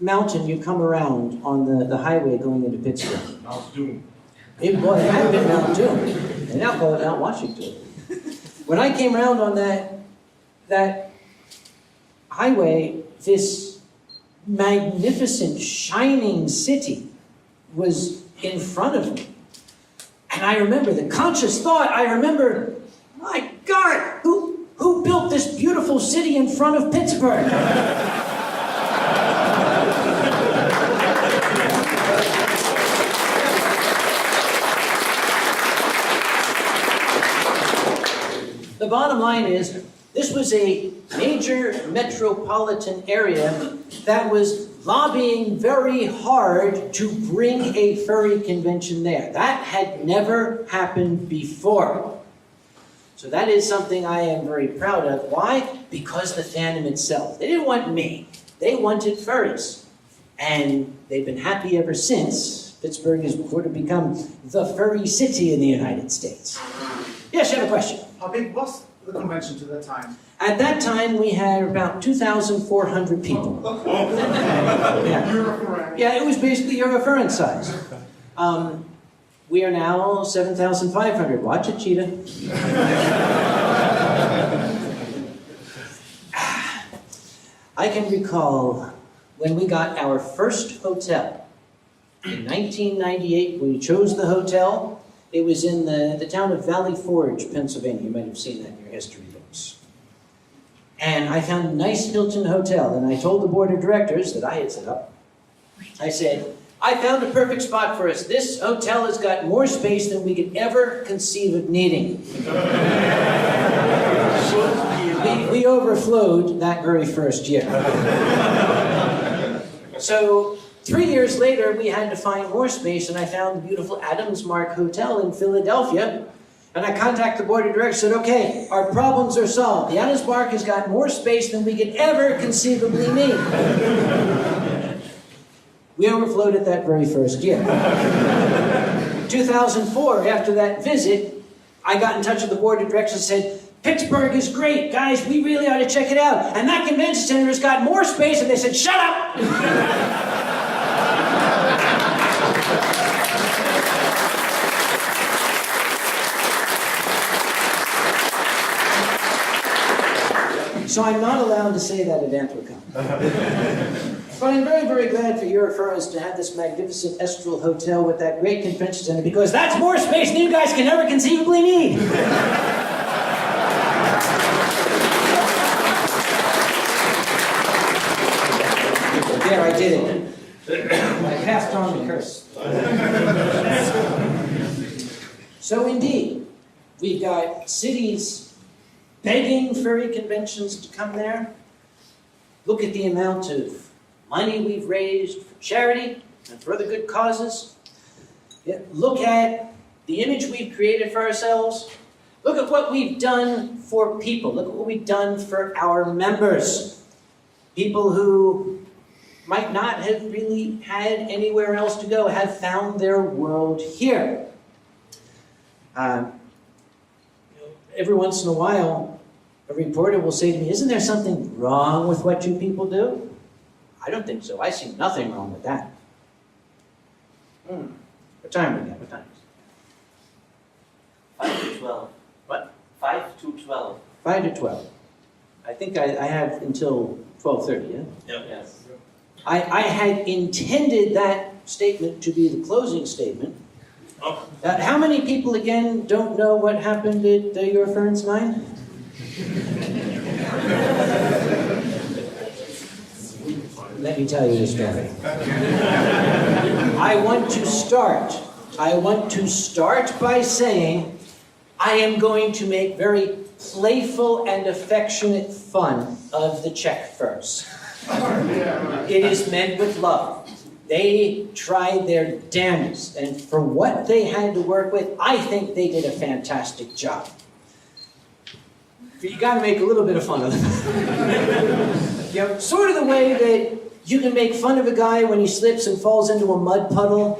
mountain you come around on the highway going into Pittsburgh. Mount Doom. It had been Mount Doom. They now call it Mount Washington. When I came around on that highway, this magnificent, shining city was in front of me. And I remember the conscious thought, my God, who built this beautiful city in front of Pittsburgh? The bottom line is, this was a major metropolitan area that was lobbying very hard to bring a furry convention there. That had never happened before. So that is something I am very proud of. Why? Because the fandom itself. They didn't want me. They wanted furries. And they've been happy ever since. Pittsburgh has sort of become the furry city in the United States. Yes, you have a question? How big was the convention to that time? At that time, we had about 2,400 people. Yeah. Eurofurence. Yeah, it was basically Eurofurence size. We are now 7,500. Watch it, Cheetah. I can recall when we got our first hotel. In 1998, we chose the hotel. It was in the town of Valley Forge, Pennsylvania. You might have seen that in your history books. And I found a nice Hilton hotel, and I told the board of directors that I had set up. I said, I found a perfect spot for us. This hotel has got more space than we could ever conceive of needing. We overflowed that very first year. So 3 years later, we had to find more space, and I found the beautiful Adams Mark Hotel in Philadelphia. And I contacted the board of directors and said, okay, our problems are solved. The Adams Mark has got more space than we could ever conceivably need. We overflowed it that very first year. 2004, after that visit, I got in touch with the board of directors and said, Pittsburgh is great, guys, we really ought to check it out. And that convention center has got more space, and they said, shut up! So I'm not allowed to say that at Anthrocon. But I'm very, very glad for Eurofurence to have this magnificent Estral hotel with that great convention center, because that's more space than you guys can ever conceivably need. There, I did it. I passed on the curse. So indeed, we've got cities begging furry conventions to come there. Look at the amount of money we've raised for charity and for other good causes. Yeah, look at the image we've created for ourselves. Look at what we've done for people. Look at what we've done for our members. People who might not have really had anywhere else to go have found their world here. Every once in a while, a reporter will say to me, isn't there something wrong with what you people do? I don't think so. I see nothing wrong with that. What time are we at? What time is it? 5 to 12. What? 5 to 12. 5 to 12. I think I have until 12:30, yeah? Yep. Yes. I had intended that statement to be the closing statement. Oh. How many people, again, don't know what happened at Eurofurence 9? Let me tell you the story. I want to start by saying I am going to make very playful and affectionate fun of the Czech furs. It is meant with love. They tried their damnedest, and for what they had to work with, I think they did a fantastic job. You got to make a little bit of fun of them. You know, sort of the way that you can make fun of a guy when he slips and falls into a mud puddle,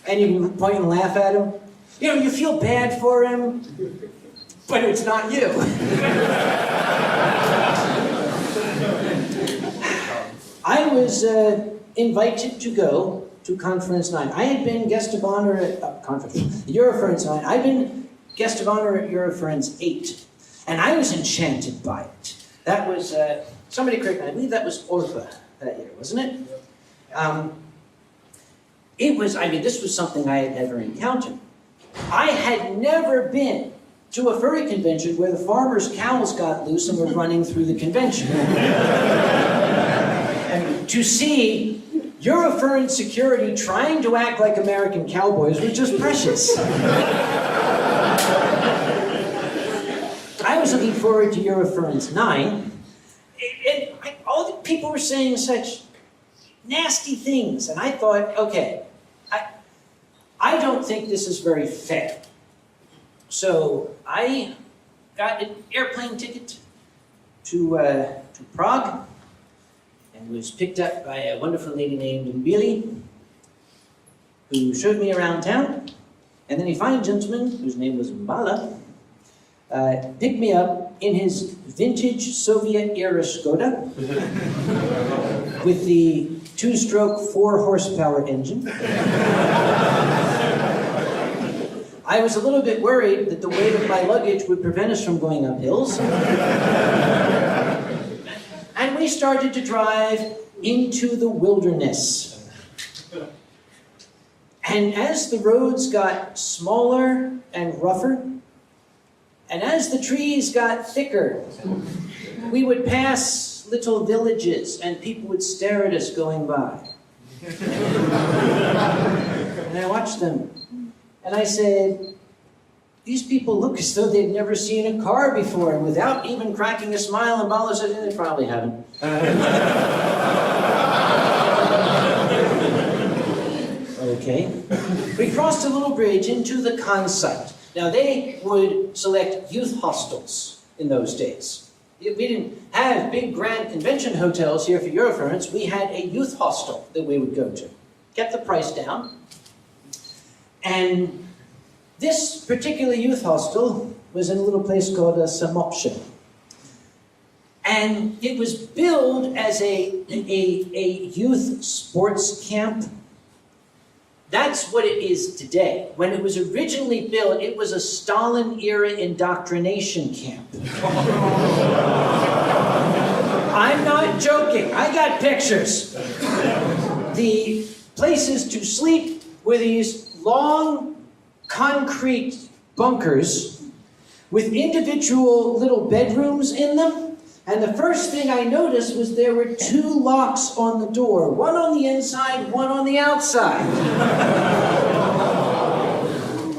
and you can point and laugh at him. You know, you feel bad for him, but it's not you. I was invited to go to Conference 9. I had been guest of honor at Eurofurence 9. I'd been guest of honor at Eurofurence 8. And I was enchanted by it. That was, somebody correct me, I believe that was Orpa that year, wasn't it? This was something I had never encountered. I had never been to a furry convention where the farmers' cows got loose and were running through the convention. And to see Eurofurence security trying to act like American cowboys was just precious. I was looking forward to Eurofurence 9, all the people were saying such nasty things, and I thought, okay, I don't think this is very fair. So I got an airplane ticket to Prague, and was picked up by a wonderful lady named Billy, who showed me around town, and then a fine gentleman, whose name was Mbala, picked me up in his vintage Soviet-era Skoda with the 2-stroke 4-horsepower engine. I was a little bit worried that the weight of my luggage would prevent us from going up hills. And we started to drive into the wilderness. And as the roads got smaller and rougher, and as the trees got thicker, we would pass little villages and people would stare at us going by. And I watched them. And I said, these people look as though they've never seen a car before. And without even cracking a smile, and Bala said, they probably haven't. Okay. We crossed a little bridge into the con site. Now, they would select youth hostels in those days. We didn't have big grand convention hotels here for Eurofurence. We had a youth hostel that we would go to. Kept the price down. And this particular youth hostel was in a little place called Samopsha. And it was billed as a youth sports camp. That's what it is today. When it was originally built, it was a Stalin-era indoctrination camp. I'm not joking. I got pictures. The places to sleep were these long concrete bunkers with individual little bedrooms in them. And the first thing I noticed was there were 2 locks on the door, one on the inside, one on the outside. Don't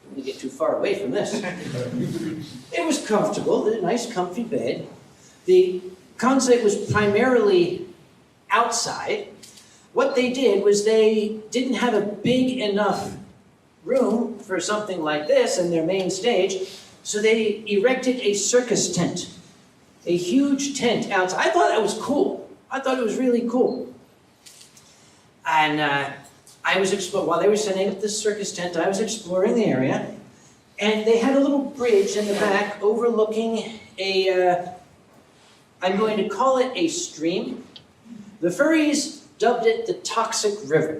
want to get too far away from this. It was comfortable, a nice comfy bed. The concert was primarily outside. What they did was they didn't have a big enough room for something like this in their main stage, so they erected a circus tent, a huge tent outside. I thought that was cool. I thought it was really cool. And I was exploring, while they were setting up this circus tent, I was exploring the area, and they had a little bridge in the back overlooking I'm going to call it a stream. The furries dubbed it the Toxic River.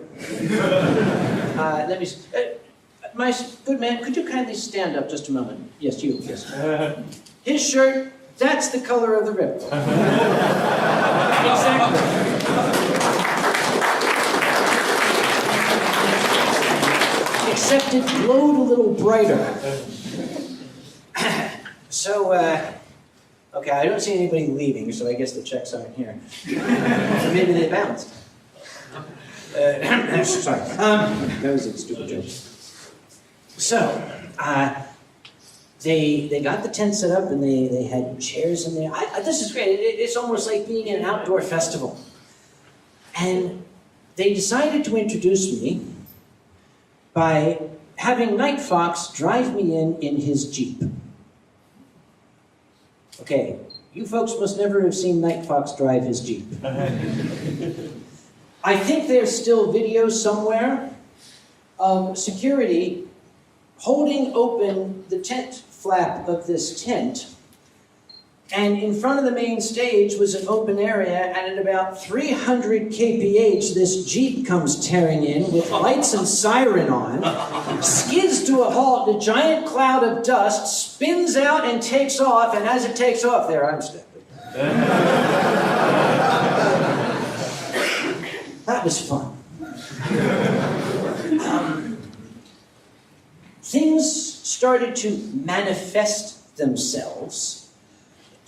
My good man, could you kindly stand up just a moment? Yes, you, yes. His shirt, that's the color of the river. Exactly. Except it glowed a little brighter. So, okay, I don't see anybody leaving, so I guess the checks aren't here. So maybe they bounced. Sorry. That was a stupid joke. So, they got the tent set up and they had chairs in there. This is great. It's almost like being in an outdoor festival. And they decided to introduce me by having Night Fox drive me in his Jeep. Okay, you folks must never have seen Night Fox drive his Jeep. I think there's still videos somewhere of security holding open the tent flap of this tent, and in front of the main stage was an open area, and at about 300 kph, this Jeep comes tearing in with lights and siren on, skids to a halt, a giant cloud of dust, spins out and takes off, and as it takes off, there I'm stepping. That was fun. Things started to manifest themselves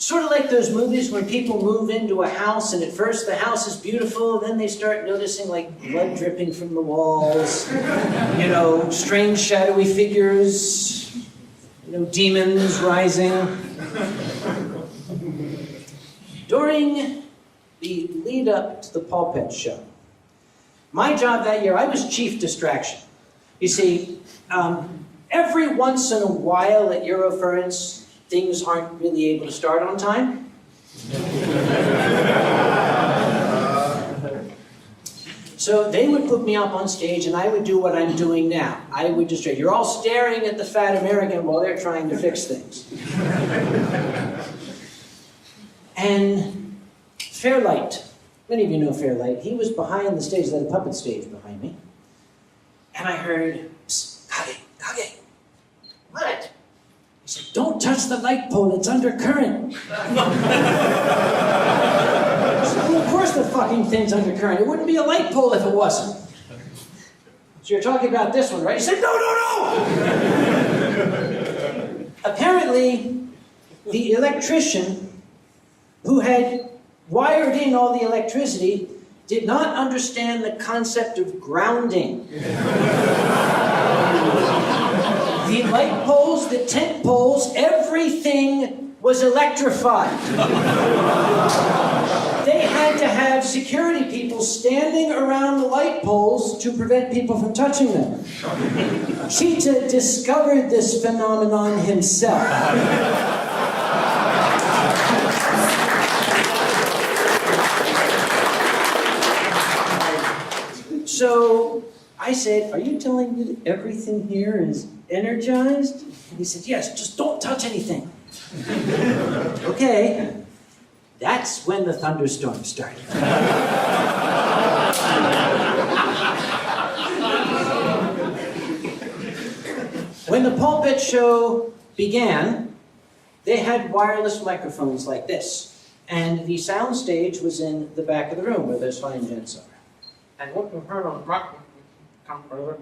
Sort of like those movies when people move into a house and at first the house is beautiful, then they start noticing like blood dripping from the walls, you know, strange shadowy figures, you know, demons rising. During the lead up to the Paw Pet show, my job that year, I was chief distraction. You see, every once in a while at Eurofurence, things aren't really able to start on time. So they would put me up on stage and I would do what I'm doing now. I would distract. You're all staring at the fat American while they're trying to fix things. And Fairlight, many of you know Fairlight, he was behind the stage, the puppet stage behind me. And I heard, "Psst, Kage. What?" He said, "Don't touch the light pole, it's under current." I said, "Well, of course the fucking thing's under current. It wouldn't be a light pole if it wasn't." "So you're talking about this one, right?" He said, "No. Apparently, the electrician who had wired in all the electricity did not understand the concept of grounding. The light poles, the tent poles, everything was electrified. They had to have security people standing around the light poles to prevent people from touching them. Cheetah discovered this phenomenon himself. So I said, "Are you telling me that everything here is energized?" And he said, "Yes, just don't touch anything." Okay, that's when the thunderstorm started. When the Paw Pet show began, they had wireless microphones like this, and the sound stage was in the back of the room where those fine gents are. And what you heard on rock, come further,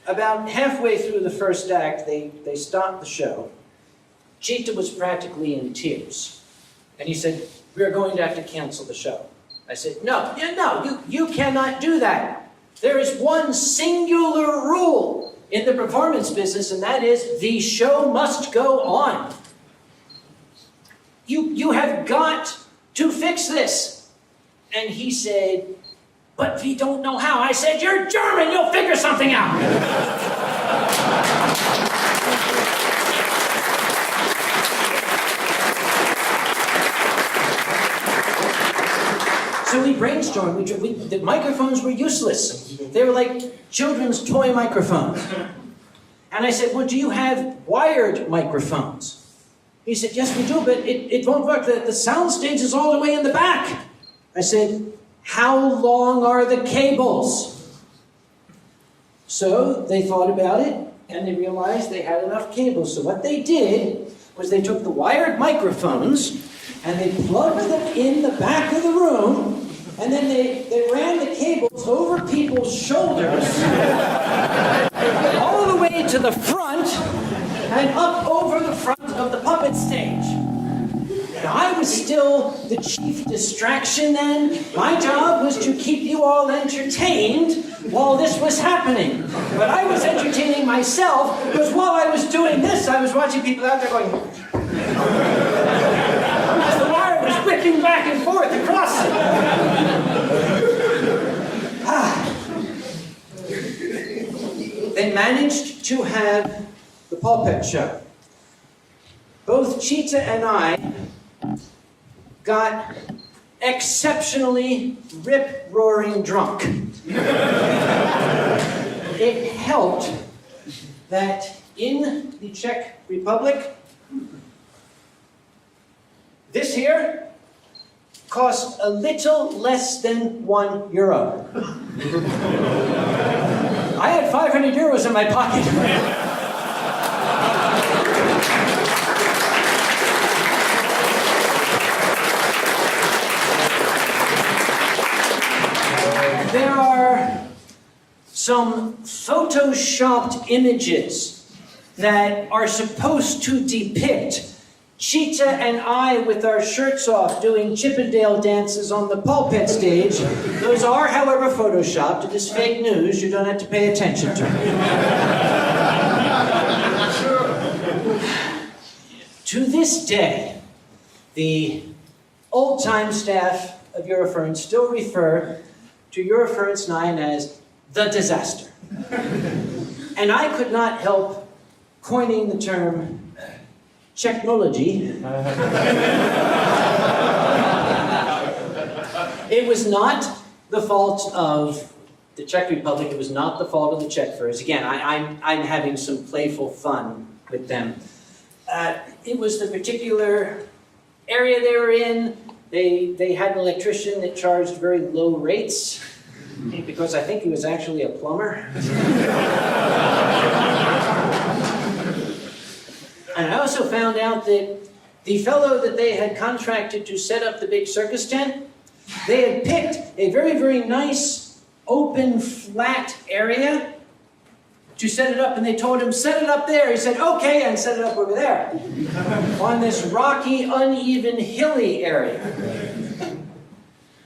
About halfway through the first act, they stopped the show. Cheetah was practically in tears. And he said, "We're going to have to cancel the show." I said, No, you cannot do that. There is one singular rule in the performance business, and that is the show must go on. You have got to fix this. And he said, "But we don't know how." I said, "You're German, you'll figure something out." So we brainstormed. The microphones were useless. They were like children's toy microphones. And I said, "Well, do you have wired microphones?" He said, "Yes, we do, but it won't work. The sound stage is all the way in the back." I said, "How long are the cables?" So they thought about it, and they realized they had enough cables. So what they did was they took the wired microphones, and they plugged them in the back of the room, and then they ran the cables over people's shoulders, all the way to the front, and up over the front of the puppet stage. Now, I was still the chief distraction then. My job was to keep you all entertained while this was happening. But I was entertaining myself, because while I was doing this, I was watching people out there going... as the wire was whipping back and forth across it. They managed to have the Paw Pet show. Both Cheetah and I got exceptionally rip-roaring drunk. It helped that in the Czech Republic, this here cost a little less than €1. I had 500 euros in my pocket. There are some photoshopped images that are supposed to depict Cheetah and I with our shirts off doing Chippendale dances on the pulpit stage. Those are, however, photoshopped. It is fake news. You don't have to pay attention to it. To this day, the old-time staff of Eurofurence still refer to Eurofurence 9 as the disaster. And I could not help coining the term technology. It was not the fault of the Czech Republic. It was not the fault of the Czech Furries. Again, I'm having some playful fun with them. It was the particular area they were in. They had an electrician that charged very low rates, because I think he was actually a plumber. And I also found out that the fellow that they had contracted to set up the big circus tent, they had picked a very, very nice, open, flat area to set it up, and they told him, set it up there. He said, okay, and set it up over there, on this rocky, uneven, hilly area.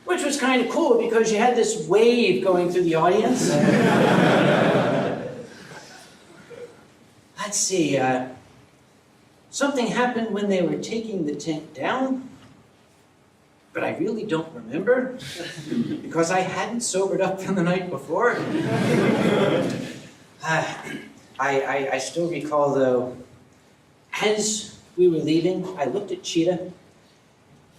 Which was kind of cool, because you had this wave going through the audience. Let's see, something happened when they were taking the tent down, but I really don't remember, because I hadn't sobered up from the night before. I still recall, though, as we were leaving, I looked at Cheetah.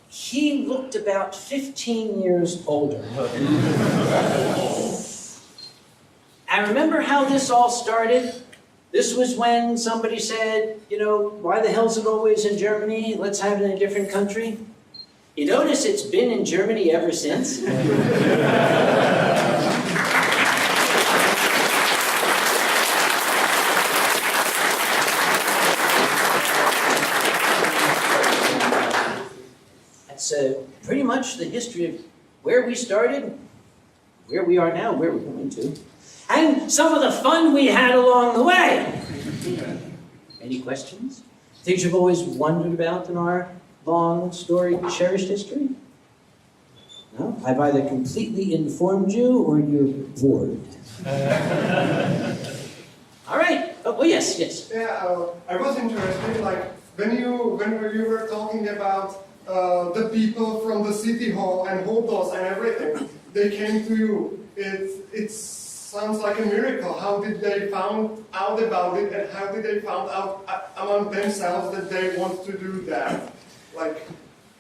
He looked about 15 years older. I remember how this all started. This was when somebody said, you know, why the hell's it always in Germany? Let's have it in a different country. You notice it's been in Germany ever since? That's pretty much the history of where we started, where we are now, where we're going to, and some of the fun we had along the way. Any questions? Things you've always wondered about in our long, storied, cherished history? No? I've either completely informed you or you're bored. All right. Oh, yes, yes. Yeah, I was interested, like, when you were talking about the people from the city hall and hotels and everything, they came to you. It sounds like a miracle. How did they find out about it, and how did they find out among themselves that they want to do that? Like,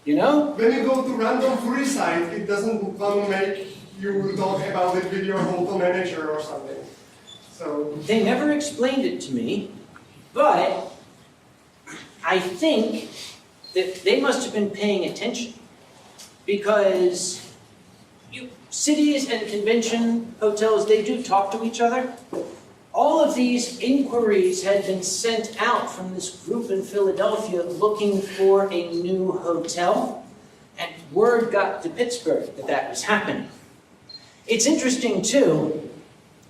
you know, when you go to random furry site, it doesn't want to make you talk about it with your hotel manager or something. So they never explained it to me, but I think that they must have been paying attention, because cities and convention hotels, they do talk to each other. All of these inquiries had been sent out from this group in Philadelphia looking for a new hotel, and word got to Pittsburth that that was happening. It's interesting, too,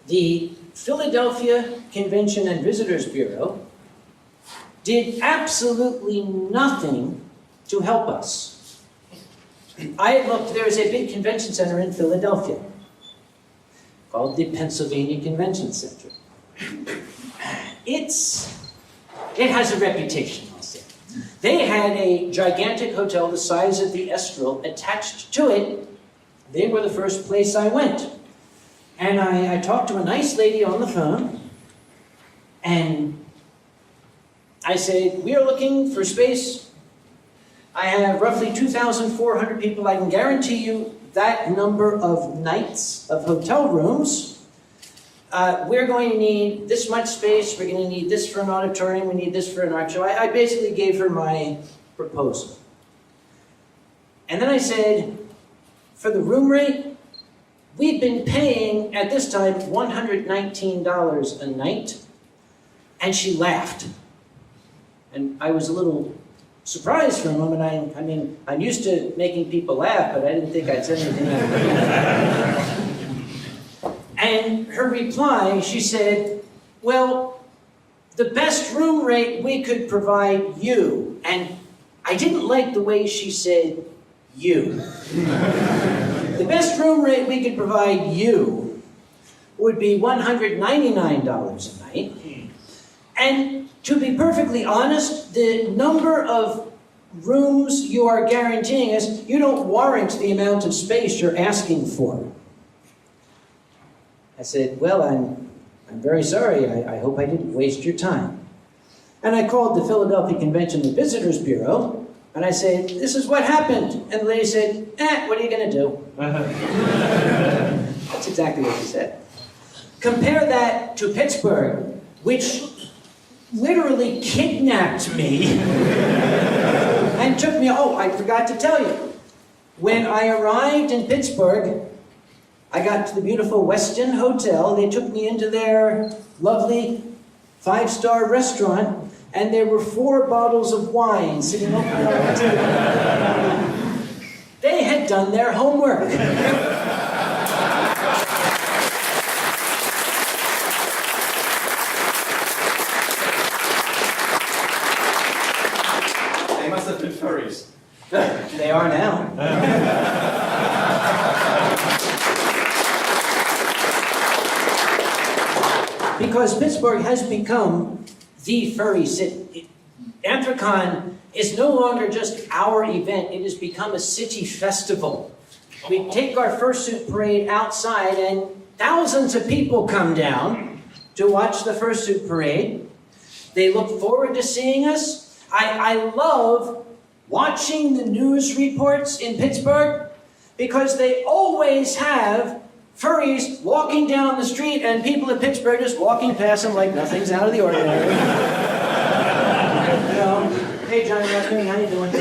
the Philadelphia Convention and Visitors Bureau did absolutely nothing to help us. I had looked, there's a big convention center in Philadelphia called the Pennsylvania Convention Center. It has a reputation, I'll say. They had a gigantic hotel the size of the Estoril attached to it. They were the first place I went. And I talked to a nice lady on the phone, and I said, we are looking for space. I have roughly 2,400 people. I can guarantee you that number of nights of hotel rooms. We're going to need this much space. We're going to need this for an auditorium. We need this for an art show. I basically gave her my proposal. And then I said, for the room rate, we'd been paying, at this time, $119 a night. And she laughed. And I was a little surprised for a moment. I mean, I'm used to making people laugh, but I didn't think I'd say anything like that. And her reply, she said, well, the best room rate we could provide you. And I didn't like the way she said you. The best room rate we could provide you would be $199 a night. And to be perfectly honest, the number of rooms you are guaranteeing us, you don't warrant the amount of space you're asking for. I said, well, I'm very sorry. I hope I didn't waste your time. And I called the Philadelphia Convention and Visitors Bureau, and I said, this is what happened. And the lady said, what are you going to do? That's exactly what she said. Compare that to Pittsburgh, which literally kidnapped me and took me, oh, I forgot to tell you. When I arrived in Pittsburgh, I got to the beautiful Westin Hotel. They took me into their lovely 5-star restaurant, and there were 4 bottles of wine sitting open on the table. They had done their homework. They must have been furries. They are now. Because Pittsburgh has become the furry city. Anthrocon is no longer just our event, it has become a city festival. We take our fursuit parade outside and thousands of people come down to watch the fursuit parade. They look forward to seeing us. I love watching the news reports in Pittsburgh because they always have furries walking down the street and people in Pittsburgh just walking past them like nothing's out of the ordinary. You know, hey Johnny Rasmussen, how you doing?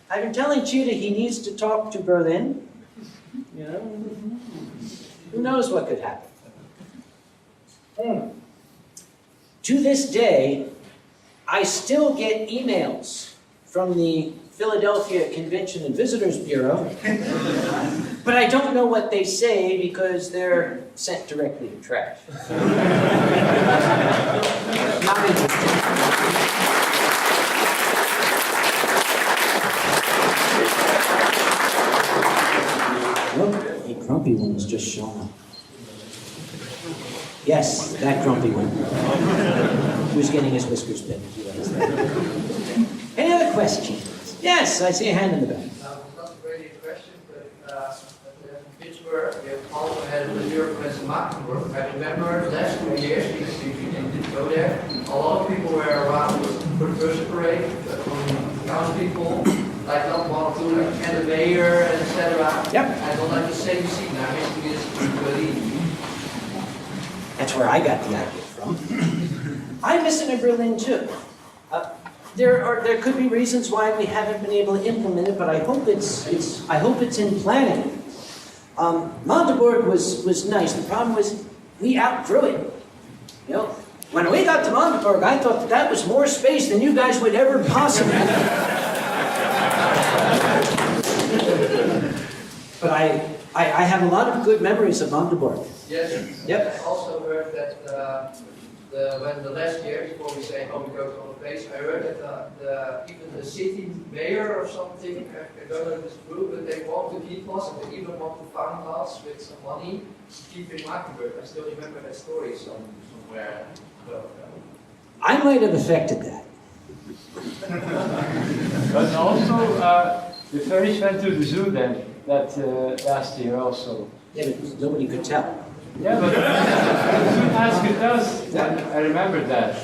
I've been telling Cheetah he needs to talk to Berlin. You know, who knows what could happen. To this day, I still get emails from the Philadelphia Convention and Visitors Bureau, but I don't know what they say because they're sent directly to trash. Not interesting. Look, a grumpy one has just shown up. Yes, that grumpy one. Who's getting his whiskers picked? Any other questions? Yes, I see a hand in the back. Not really a question, but in Pittsburgh, we have also had the Eurofurence in Magdeburg. I remember the last 2 years, because we didn't go there, a lot of people were around for the first parade, townspeople, like not one or two, like and the mayor, etc. Yep. I don't like the same scene. I mean, it's Berlin. That's where I got the idea from. I miss it in Berlin too. There could be reasons why we haven't been able to implement it, but I hope it's in planning. Magdeburg was nice. The problem was we outgrew it. You know, when we got to Magdeburg, I thought that was more space than you guys would ever possibly have. But I have a lot of good memories of Magdeburg. Yes. Yep. I also heard that when the last year, before we say, oh, we go to all the place, I heard that even the city mayor or something, I don't know if it's true, but they want to keep us and they even want to fund us with some money to keep in Magdeburg. I still remember that story somewhere. I might have affected that. But also, the furries went to the zoo then, that last year also. Yeah, but nobody could tell. Yeah, but as it does, I remember that.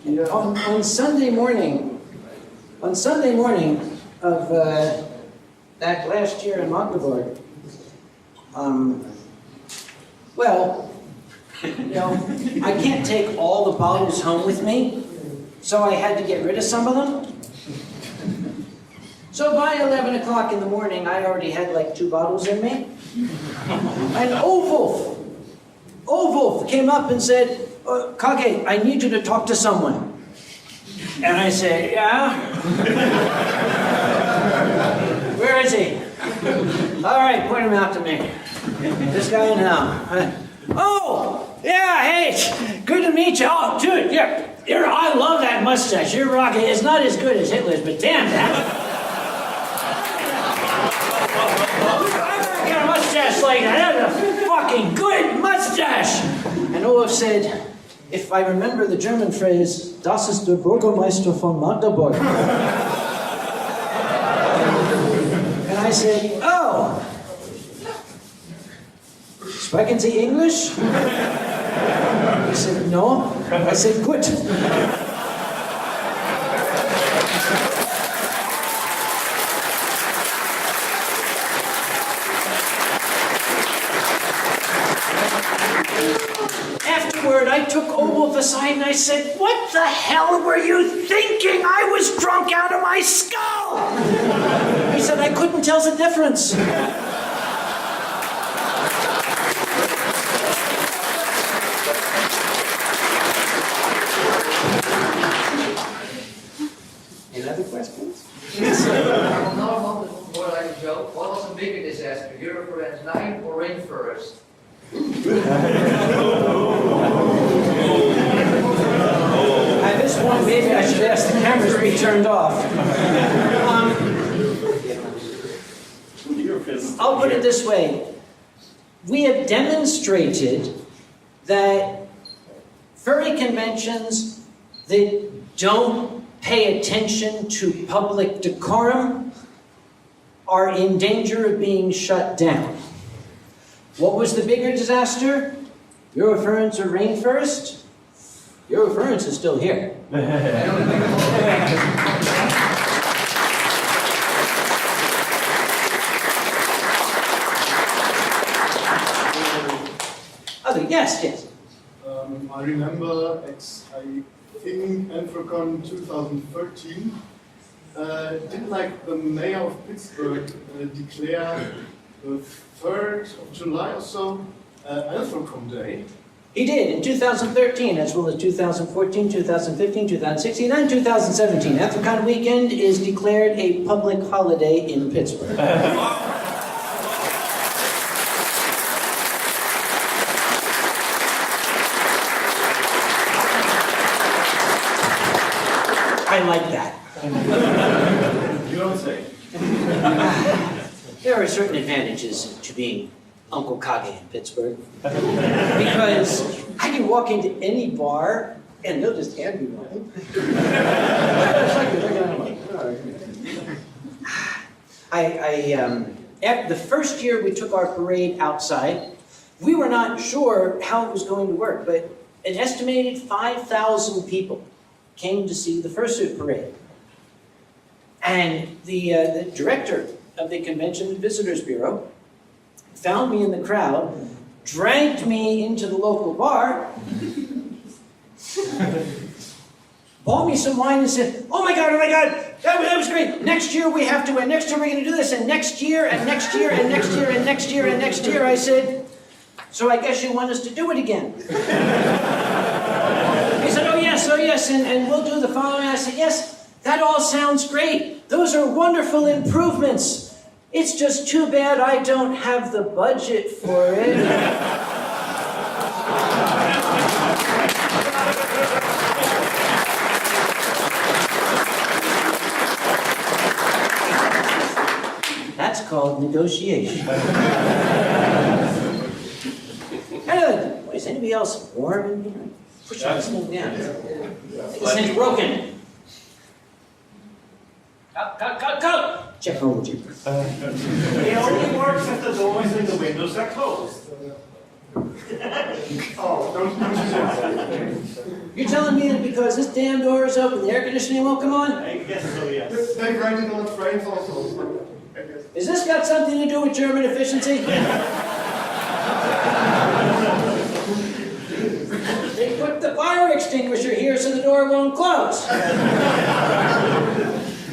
You know, On Sunday morning of that last year in Magdeburg, well, you know, I can't take all the bottles home with me, so I had to get rid of some of them. So by 11 o'clock in the morning, I already had like 2 bottles in me. And Wolf came up and said, Kage, I need you to talk to someone. And I said, yeah? Where is he? All right, point him out to me. This guy now. Oh, yeah, hey, good to meet you. Oh, dude, I love that mustache. You're rocking. It's not as good as Hitler's, but damn that. I got a mustache like that. That's a fucking good mustache. And Olaf said, if I remember the German phrase, das ist der Bürgermeister von Magdeburg. And I said, oh, sprechen Sie English? He said, no. I said, good. Afterward, I took Olaf aside and I said, what the hell were you thinking? I was drunk out of my skull. He said, I couldn't tell the difference. Any other questions? Another one is more like a joke. What was a bigger disaster, Eurofurence 9 or Rainfurrest? At this point, maybe I should ask the cameras to be turned off. I'll put it this way. We have demonstrated that furry conventions that don't pay attention to public decorum are in danger of being shut down. What was the bigger disaster? Eurofurence or Rainfurrest? Eurofurence is still here. Yes. I remember, I think Anthrocon 2013, did like the mayor of Pittsburth declare the 3rd of July or so Anthrocon Day? He did in 2013, as well as 2014, 2015, 2016, and 2017. Anthrocon weekend is declared a public holiday in Pittsburgh. I like that. You don't say. There are certain advantages to being Uncle Kage in Pittsburgh. Because I can walk into any bar and they'll just hand me one. After the first year we took our parade outside, we were not sure how it was going to work, but an estimated 5,000 people came to see the fursuit parade. And the director of the Convention and Visitors Bureau found me in the crowd, dragged me into the local bar, bought me some wine and said, oh my God, that was great. Next year we have to, and next year we're going to do this, and next year, and next year, and next year, and next year, and next year. I said, so I guess you want us to do it again. He said, oh yes, and we'll do the following. I said, yes, that all sounds great. Those are wonderful improvements. It's just too bad I don't have the budget for it. That's called negotiation. Is anybody else warm in here? Push this thing down. This thing's broken. Go! Check over with you. It only works if the doors and the windows are closed. Oh, don't do that. You're telling me that because this damn door is open, the air conditioning won't come on? I guess so, yes. They write it on the frames also. I guess. Has this got something to do with German efficiency? They put the fire extinguisher here so the door won't close.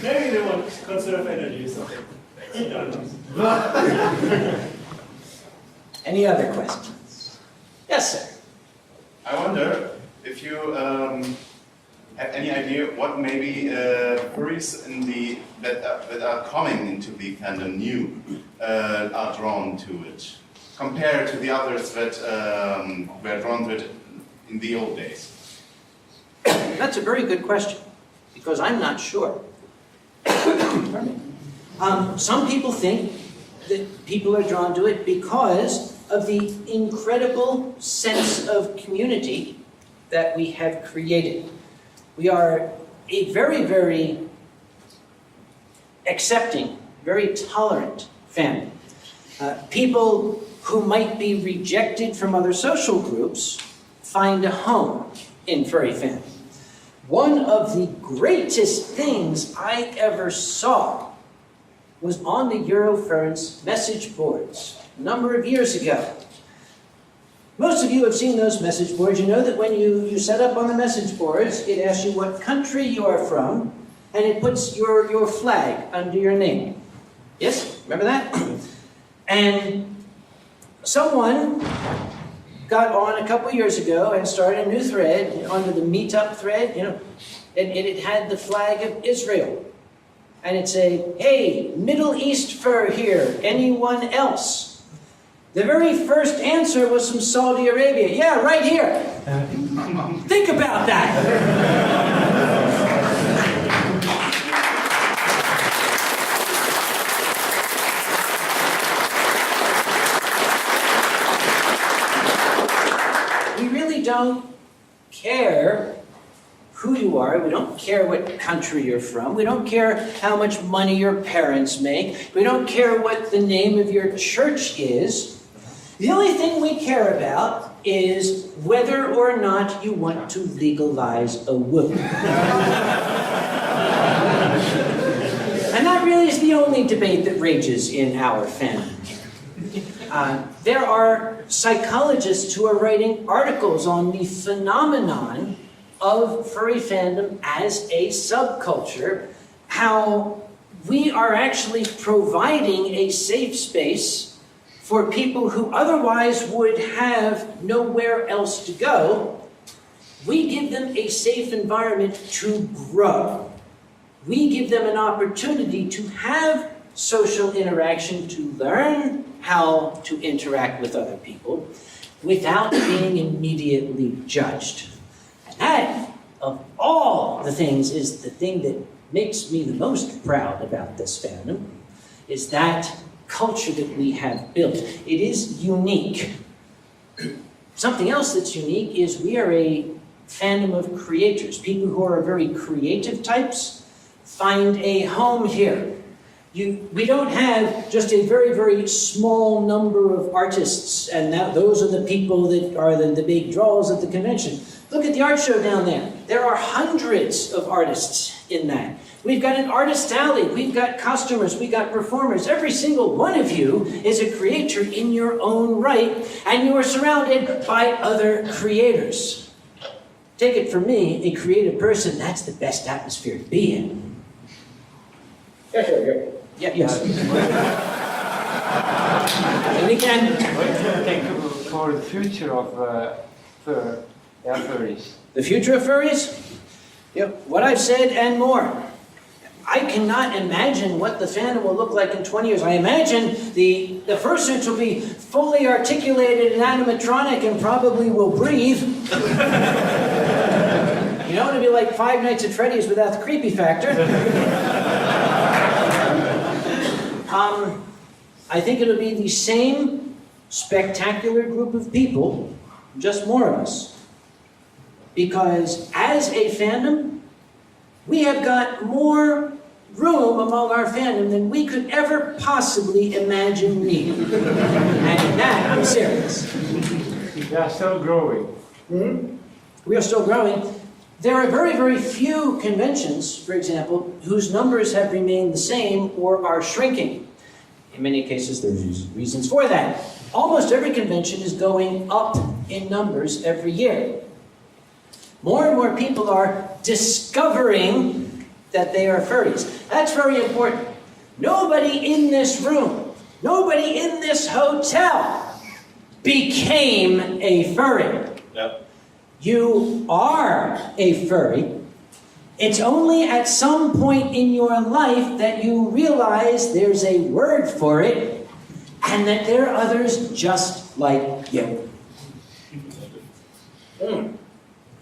Maybe they want to conserve energy or something. Any other questions? Yes, sir. I wonder if you have any idea what maybe furries that are coming into the fandom new are drawn to it. compared to the others that were drawn to it in the old days? That's a very good question, because I'm not sure. Some people think that people are drawn to it because of the incredible sense of community that we have created. We are a very, very accepting, very tolerant family. People who might be rejected from other social groups find a home in Furry Fandom. One of the greatest things I ever saw was on the Eurofurence message boards a number of years ago. Most of you have seen those message boards. You know that when you set up on the message boards, it asks you what country you are from, and it puts your flag under your name. Yes? Remember that? And someone got on a couple years ago and started a new thread under the meetup thread, and it had the flag of Israel. And it said, hey, Middle East fur here, anyone else? The very first answer was from Saudi Arabia. Yeah, right here. Think about that. We really don't care who you are. We don't care what country you're from. We don't care how much money your parents make. We don't care what the name of your church is. The only thing we care about is whether or not you want to legalize a woo. And that really is the only debate that rages in our family. There are psychologists who are writing articles on the phenomenon of furry fandom as a subculture, how we are actually providing a safe space for people who otherwise would have nowhere else to go. We give them a safe environment to grow. We give them an opportunity to have social interaction, to learn how to interact with other people without being immediately judged. That, of all the things, is the thing that makes me the most proud about this fandom, is that culture that we have built. It is unique. Something else that's unique is we are a fandom of creators. People who are very creative types find a home here. We don't have just a very, very small number of artists, and those are the people that are the big draws at the convention. Look at the art show down there. There are hundreds of artists in that. We've got an artist alley. We've got costumers. We've got performers. Every single one of you is a creator in your own right, and you are surrounded by other creators. Take it from me, a creative person, that's the best atmosphere to be in. Yeah, yes. And again, what do you think for the future of furries? The future of furries? Yep, what I've said and more. I cannot imagine what the fandom will look like in 20 years. I imagine the fursuits will be fully articulated and animatronic and probably will breathe. You know, it'll be like Five Nights at Freddy's without the creepy factor. I think it'll be the same spectacular group of people, just more of us. Because as a fandom, we have got more room among our fandom than we could ever possibly imagine needing. And in that, I'm serious. We are still growing. Mm-hmm. We are still growing. There are very, very few conventions, for example, whose numbers have remained the same or are shrinking. In many cases, there's reasons for that. Almost every convention is going up in numbers every year. More and more people are discovering that they are furries. That's very important. Nobody in this room, nobody in this hotel became a furry. Yep. You are a furry. It's only at some point in your life that you realize there's a word for it, and that there are others just like you.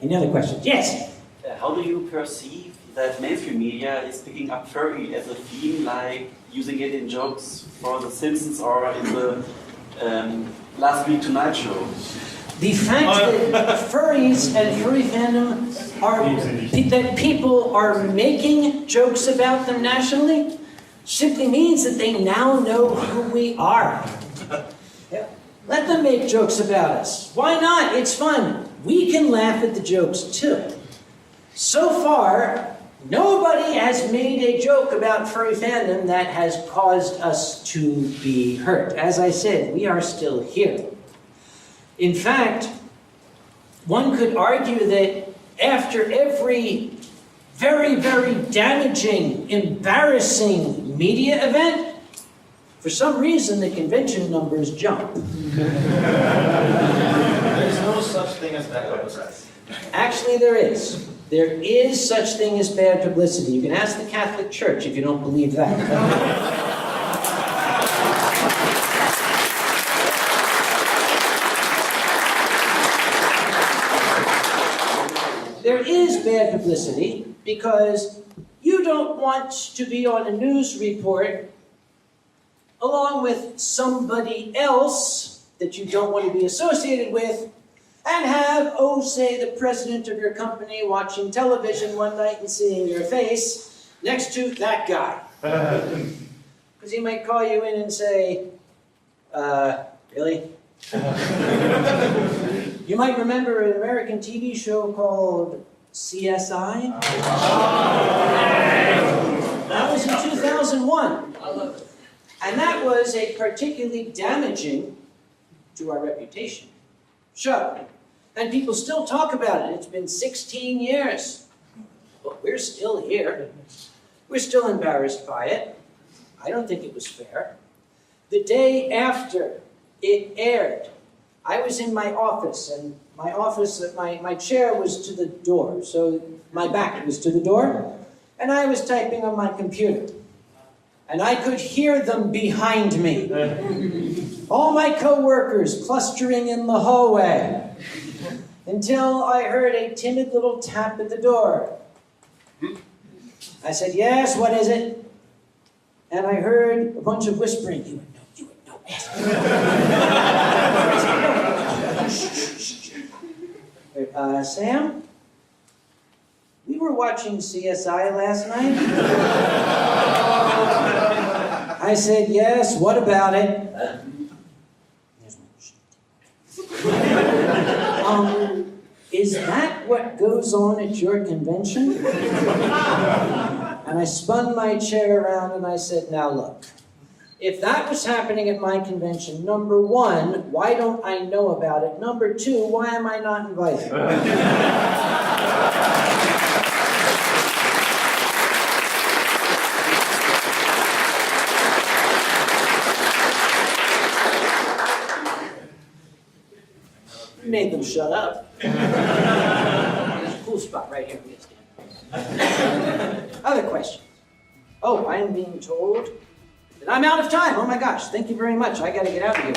Any other questions? Yes? How do you perceive that mainstream media is picking up furry as a theme, like using it in jokes for The Simpsons or in the Last Week Tonight Show? The fact that furries and furry fandom that people are making jokes about them nationally simply means that they now know who we are. Yeah. Let them make jokes about us. Why not? It's fun. We can laugh at the jokes too. So far, nobody has made a joke about furry fandom that has caused us to be hurt. As I said, we are still here. In fact, one could argue that after every very, very damaging, embarrassing media event, for some reason the convention numbers jump. There's no such thing as bad publicity. Actually, there is. There is such thing as bad publicity. You can ask the Catholic Church if you don't believe that. There is bad publicity because you don't want to be on a news report along with somebody else that you don't want to be associated with and have, oh, say, the president of your company watching television one night and seeing your face next to that guy. Because he might call you in and say, really? You might remember an American TV show called CSI. That was in 2001. I love it. And that was a particularly damaging to our reputation show. And people still talk about it. It's been 16 years. But we're still here. We're still embarrassed by it. I don't think it was fair. The day after it aired, I was in my office, and my office, my chair was to the door, so my back was to the door, and I was typing on my computer. And I could hear them behind me. All my co-workers clustering in the hallway, until I heard a timid little tap at the door. I said, yes, what is it? And I heard a bunch of whispering, you would know, yes. Sam? We were watching CSI last night. I said, yes, what about it? Is that what goes on at your convention? And I spun my chair around and I said, now look, if that was happening at my convention, number one, why don't I know about it? Number two, why am I not invited? Made them shut up. There's a cool spot right here. Other questions? Oh, I am being told that I'm out of time. Oh my gosh, thank you very much. I got to get out of here.